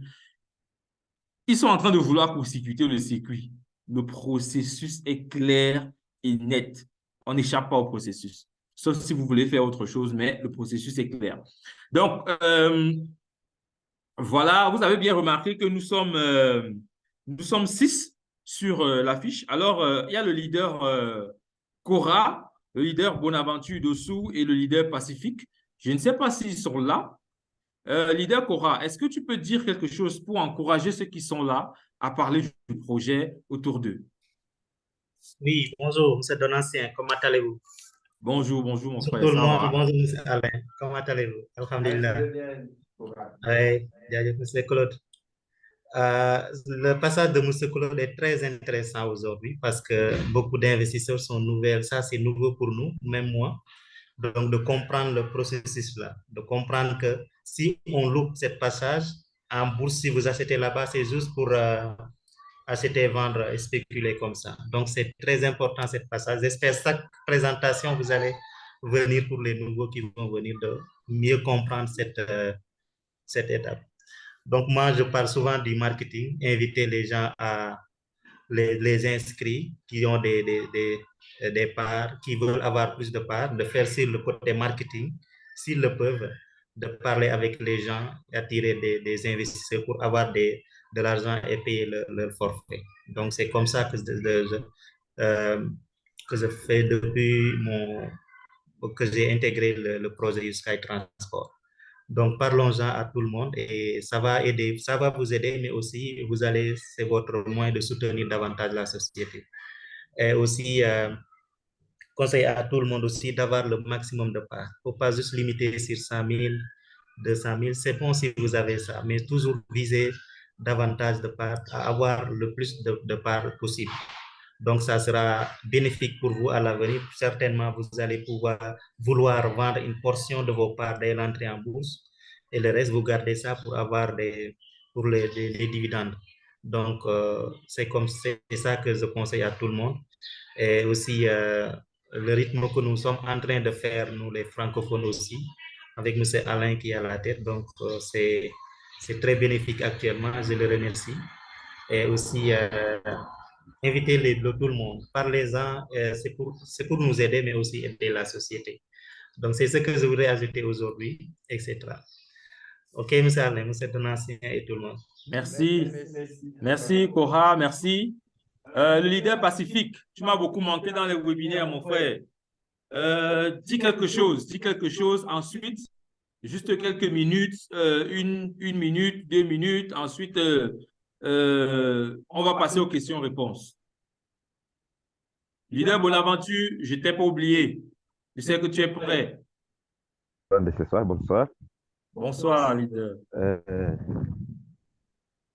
ils sont en train de vouloir court-circuiter le circuit. Le processus est clair et net. On n'échappe pas au processus. Sauf si vous voulez faire autre chose, mais le processus est clair. Donc, voilà, vous avez bien remarqué que nous sommes 6 sur l'affiche. Alors, il y a le leader Cora, le leader Bonaventure dessous et le leader Pacifique. Je ne sais pas s'ils sont là. Leader Cora, est-ce que tu peux dire quelque chose pour encourager ceux qui sont là à parler du projet autour d'eux? Oui, bonjour, M. Donatien, comment allez-vous? Bonjour, mon Bonjour frère, tout le ça monde, va? bonjour M. Alain, comment allez-vous? Alhamdulillah. Oui, jaajëf M. Claude. Le passage de M. Claude est très intéressant aujourd'hui parce que beaucoup d'investisseurs sont nouvelles. Ça, c'est nouveau pour nous, même moi. Donc, de comprendre le processus là, de comprendre que si on loupe cette passage en bourse, si vous achetez là-bas, c'est juste pour acheter, vendre et spéculer comme ça. Donc, c'est très important cette passage. J'espère que chaque présentation, vous allez venir pour les nouveaux qui vont venir de mieux comprendre cette étape. Donc, moi, je parle souvent du marketing, inviter les gens à les inscrits qui ont des parts, qui veulent avoir plus de parts, de faire sur le côté marketing, s'ils le peuvent, de parler avec les gens, attirer des investisseurs pour avoir de l'argent et payer leur forfait. Donc, c'est comme ça que je fais depuis que j'ai intégré le projet Sky Transport. Donc, parlons-en à tout le monde et ça va aider, ça va vous aider, mais aussi c'est votre moyen de soutenir davantage la société. Et aussi, conseil à tout le monde aussi d'avoir le maximum de parts. Il ne faut pas juste limiter sur 100 000, 200 000. C'est bon si vous avez ça, mais toujours viser davantage de parts, à avoir le plus de parts possible. Donc, ça sera bénéfique pour vous à l'avenir. Certainement, vous allez vouloir vendre une portion de vos parts dès l'entrée en bourse et le reste, vous gardez ça pour avoir pour les dividendes. Donc, c'est ça que je conseille à tout le monde. Et aussi, le rythme que nous sommes en train de faire, nous les francophones aussi, avec M. Alain qui est à la tête. Donc, c'est très bénéfique actuellement. Je le remercie. Et aussi, inviter tout le monde. Parlez-en, c'est pour nous aider, mais aussi aider la société. Donc, c'est ce que je voudrais ajouter aujourd'hui, etc. OK, M. Alain, M. Donatien et tout le monde. Merci. Merci, Cora, merci. Le leader Pacifique, tu m'as beaucoup manqué dans les webinaires, mon frère. Dis quelque chose. Ensuite, juste quelques minutes, une minute, 2 minutes. Ensuite, on va passer aux questions-réponses. Leader Bonaventure, je ne t'ai pas oublié. Je sais que tu es prêt. Bonsoir. Bonsoir, leader.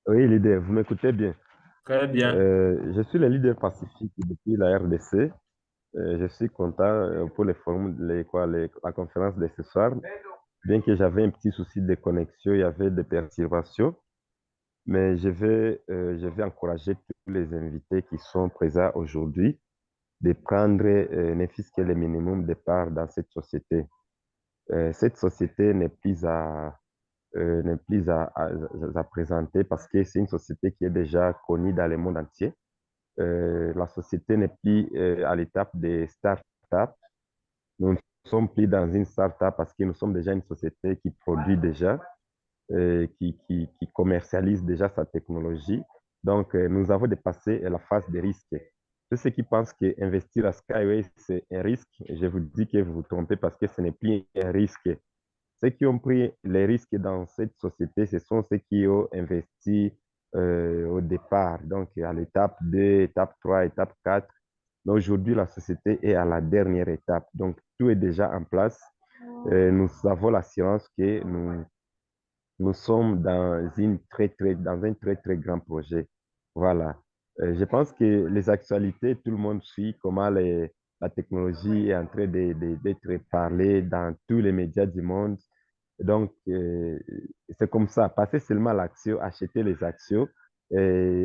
Oui, leader, vous m'écoutez bien. Très bien. Je suis le leader pacifique depuis la RDC. Je suis content pour les forums, la conférence de ce soir. Bien que j'avais un petit souci de connexion, il y avait des perturbations. Mais je vais encourager tous les invités qui sont présents aujourd'hui de prendre n'importe quel minimum de part dans cette société. Cette société n'est plus à présenter parce que c'est une société qui est déjà connue dans le monde entier. La société n'est plus à l'étape des start-up. Nous ne sommes plus dans une start-up parce que nous sommes déjà une société qui produit déjà, qui commercialise déjà sa technologie. Donc, nous avons dépassé la phase des risques. Tous ceux qui pensent qu'investir à Skyway, c'est un risque, je vous dis que vous vous trompez parce que ce n'est plus un risque. Ceux qui ont pris les risques dans cette société, ce sont ceux qui ont investi au départ, donc à l'étape 2, étape 3, étape 4. Mais aujourd'hui, la société est à la dernière étape. Donc, tout est déjà en place. Nous avons l'assurance que nous sommes dans un très, très grand projet. Voilà. Je pense que les actualités, tout le monde suit comment la technologie est en train d'être parlée dans tous les médias du monde. Donc, c'est comme ça. Passer seulement à l'action, acheter les actions,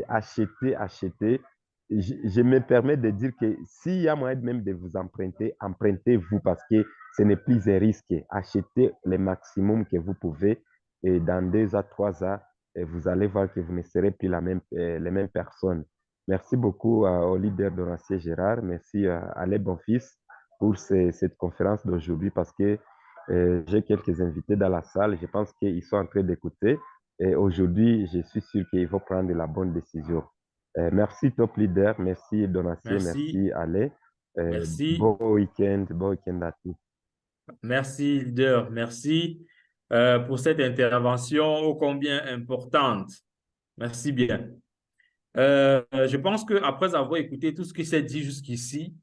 acheter. Je me permets de dire que s'il y a moyen même de vous emprunter, empruntez-vous parce que ce n'est plus un risque. Achetez le maximum que vous pouvez et dans 2 à 3 ans, vous allez voir que vous ne serez plus les mêmes personnes. Merci beaucoup au leader Donacier Gérard. Merci à Alain Bonfils pour cette conférence d'aujourd'hui parce que j'ai quelques invités dans la salle. Je pense qu'ils sont en train d'écouter. Et aujourd'hui, je suis sûr qu'ils vont prendre la bonne décision. Merci Top Leader, merci Donacier, Merci. merci Alain. Merci. Bon week-end à tous. Merci, leader. Merci pour cette intervention ô combien importante. Merci bien. Je pense qu'après avoir écouté tout ce qui s'est dit jusqu'ici,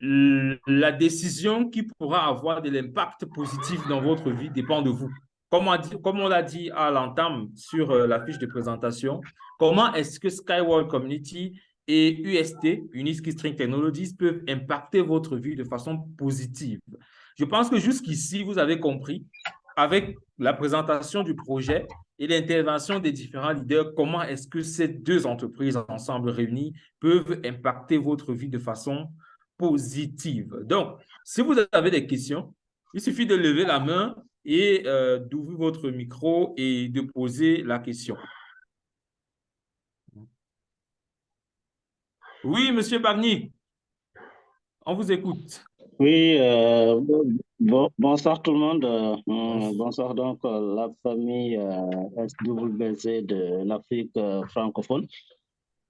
la décision qui pourra avoir de l'impact positif dans votre vie dépend de vous. Comme on l'a dit à l'entame sur la fiche de présentation, comment est-ce que Skyworld Community et UST, Uniski String Technologies, peuvent impacter votre vie de façon positive? Je pense que jusqu'ici, vous avez compris, avec la présentation du projet et l'intervention des différents leaders, comment est-ce que ces deux entreprises ensemble réunies peuvent impacter votre vie de façon positive. Donc, si vous avez des questions, il suffit de lever la main et d'ouvrir votre micro et de poser la question. Oui, Monsieur Bagny, on vous écoute. Oui, bonsoir tout le monde. Bonsoir donc la famille SWC de l'Afrique francophone.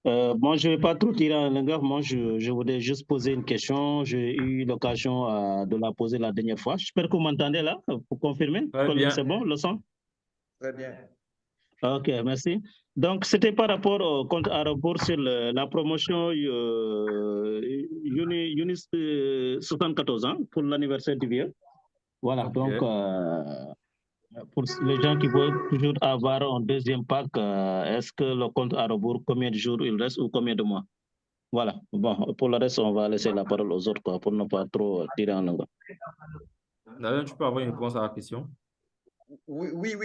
Moi, je ne vais pas trop tirer en longueur. Moi, je voudrais juste poser une question. J'ai eu l'occasion de la poser la dernière fois. J'espère que vous m'entendez là, pour confirmer. Très bien. C'est bon, le son? Très bien. Ok, merci. Donc, c'était par rapport au compte à rebours sur la promotion Unis 74 ans pour l'anniversaire du vieux. Voilà, Ok. donc pour les gens qui veulent toujours avoir un deuxième pack, est-ce que le compte à rebours, combien de jours il reste ou combien de mois? Voilà, bon, pour le reste, on va laisser la parole aux autres quoi, pour ne pas trop tirer en longueur. D'ailleurs, tu peux avoir une réponse à la question? Oui,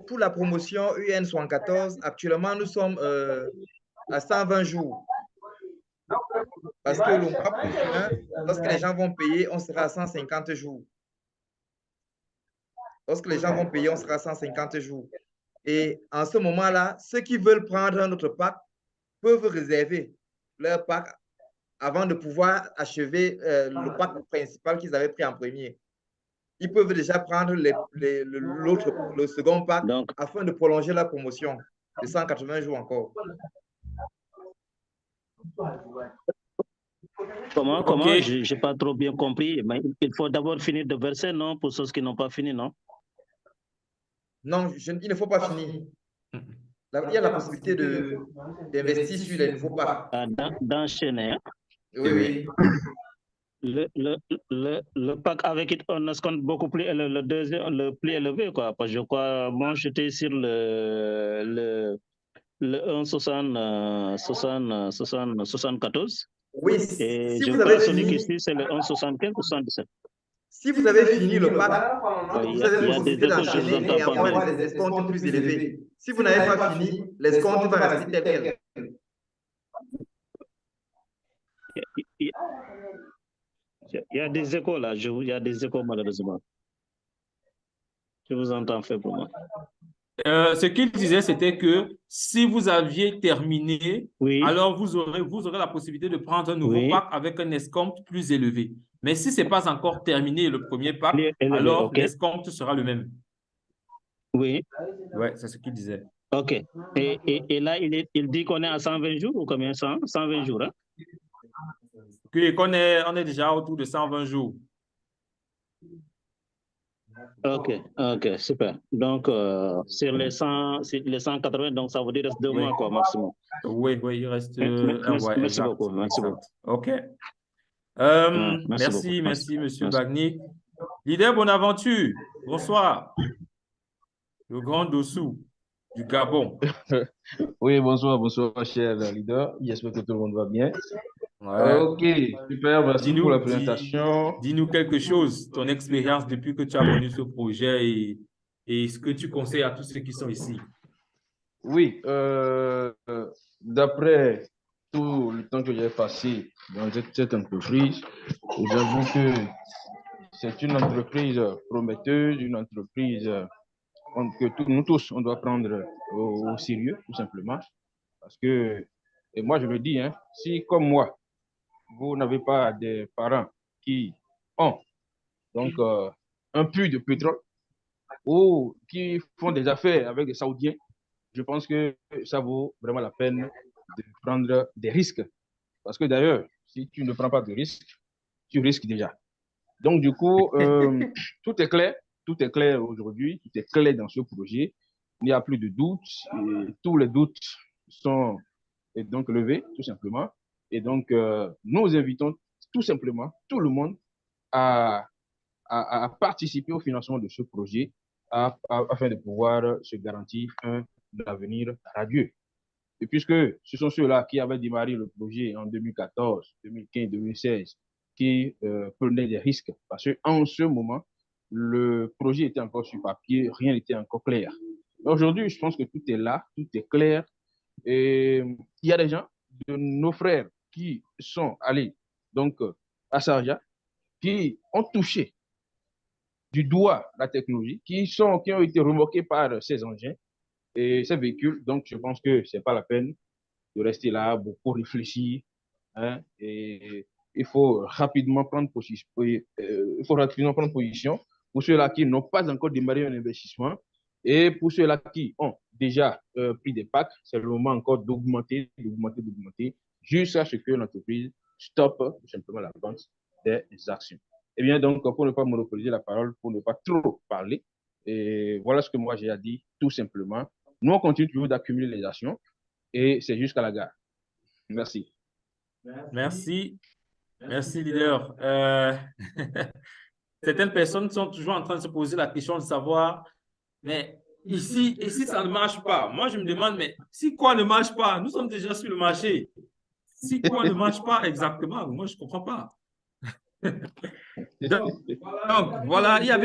pour la promotion UN 74, actuellement, nous sommes à 120 jours. Parce que le mois prochain, lorsque les gens vont payer, on sera à 150 jours. Lorsque les gens vont payer, on sera à 150 jours. Et en ce moment-là, ceux qui veulent prendre un autre pack peuvent réserver leur pack avant de pouvoir achever le pack principal qu'ils avaient pris en premier. Ils peuvent déjà prendre le second pack Donc, afin de prolonger la promotion de 180 jours encore. Comment? Ok. Je n'ai pas trop bien compris. Mais il faut d'abord finir de verser, non? Pour ceux qui n'ont pas fini, non? Non, il ne faut pas finir. Il y a la possibilité d'investir sur les nouveaux packs. D'enchaîner. Hein? Oui. Le pack avec un escompte beaucoup plus élevé, le plus élevé, quoi. Parce que je crois, moi, j'étais sur le 1,74. Oui, et si je vous crois avez celui fini, qui suit, c'est le 1,75 ou 1,17. Si vous avez fini le pack, Il vous y avez a la possibilité des échos, je vous d'enchaîner et entends pas avoir bien. des escomptes plus élevés. Si vous n'avez pas fini, l'escompte va rester tel quel. Il y a des échos là, il y a des échos malheureusement. Je vous entends faiblement. Ce qu'il disait, c'était que si vous aviez terminé, Oui. alors vous aurez la possibilité de prendre un nouveau Oui. pack avec un escompte plus élevé. Mais si ce n'est pas encore terminé le premier pack, Élevé, alors ok. l'escompte sera le même. Oui. Ouais, c'est ce qu'il disait. OK. Et là, il dit qu'on est à 120 jours ou combien? 120 jours, hein? On est déjà autour de 120 jours. OK, super. Donc, sur les 180, donc ça veut dire reste 2 Oui. mois, quoi, maximum. Oui, il reste un mois. Merci beaucoup. Merci beaucoup. OK. Merci beaucoup. Merci, Monsieur Bagnic. Leader Bonaventure, bonsoir. Le grand Dossou du Gabon. Oui, bonsoir, cher leader. J'espère que tout le monde va bien. Ouais. Ok, super, merci pour la présentation. Dis-nous quelque chose, ton expérience depuis que tu as connu ce projet et ce que tu conseilles à tous ceux qui sont ici. Oui, d'après tout le temps que j'ai passé dans cette entreprise, j'avoue que c'est une entreprise prometteuse, une entreprise que nous tous, on doit prendre au sérieux, tout simplement. Parce que, et moi je le dis, hein, si comme moi, vous n'avez pas des parents qui ont donc un puits de pétrole ou qui font des affaires avec des Saoudiens, je pense que ça vaut vraiment la peine de prendre des risques. Parce que d'ailleurs, si tu ne prends pas de risques, tu risques déjà. Donc du coup, tout est clair aujourd'hui, tout est clair dans ce projet. Il n'y a plus de doutes, et tous les doutes sont donc levés, tout simplement. Et donc, nous invitons tout simplement tout le monde à participer au financement de ce projet afin de pouvoir se garantir un avenir radieux. Et puisque ce sont ceux-là qui avaient démarré le projet en 2014, 2015, 2016, qui prenaient des risques, parce qu'en ce moment, le projet était encore sur papier, rien n'était encore clair. Aujourd'hui, je pense que tout est là, tout est clair. Et il y a des gens, de nos frères, qui sont allés donc à Sarja, qui ont touché du doigt la technologie, qui ont été remorqués par ces engins et ces véhicules. Donc, je pense que ce n'est pas la peine de rester là, beaucoup réfléchir. Hein, et il faut rapidement prendre position. Pour ceux-là qui n'ont pas encore démarré un investissement et pour ceux-là qui ont déjà pris des packs, c'est le moment encore d'augmenter, jusqu'à ce que l'entreprise stoppe tout simplement la vente des actions. Eh bien, donc, pour ne pas monopoliser la parole, pour ne pas trop parler, et voilà ce que moi j'ai à dire, tout simplement. Nous, on continue toujours d'accumuler les actions et c'est jusqu'à la gare. Merci. Merci, leader. Certaines personnes sont toujours en train de se poser la question de savoir, mais ici, ça ne marche pas. Moi, je me demande, mais si quoi ne marche pas? Nous sommes déjà sur le marché. Si quoi ne marche pas exactement? Moi, je ne comprends pas. Donc, voilà, il y avait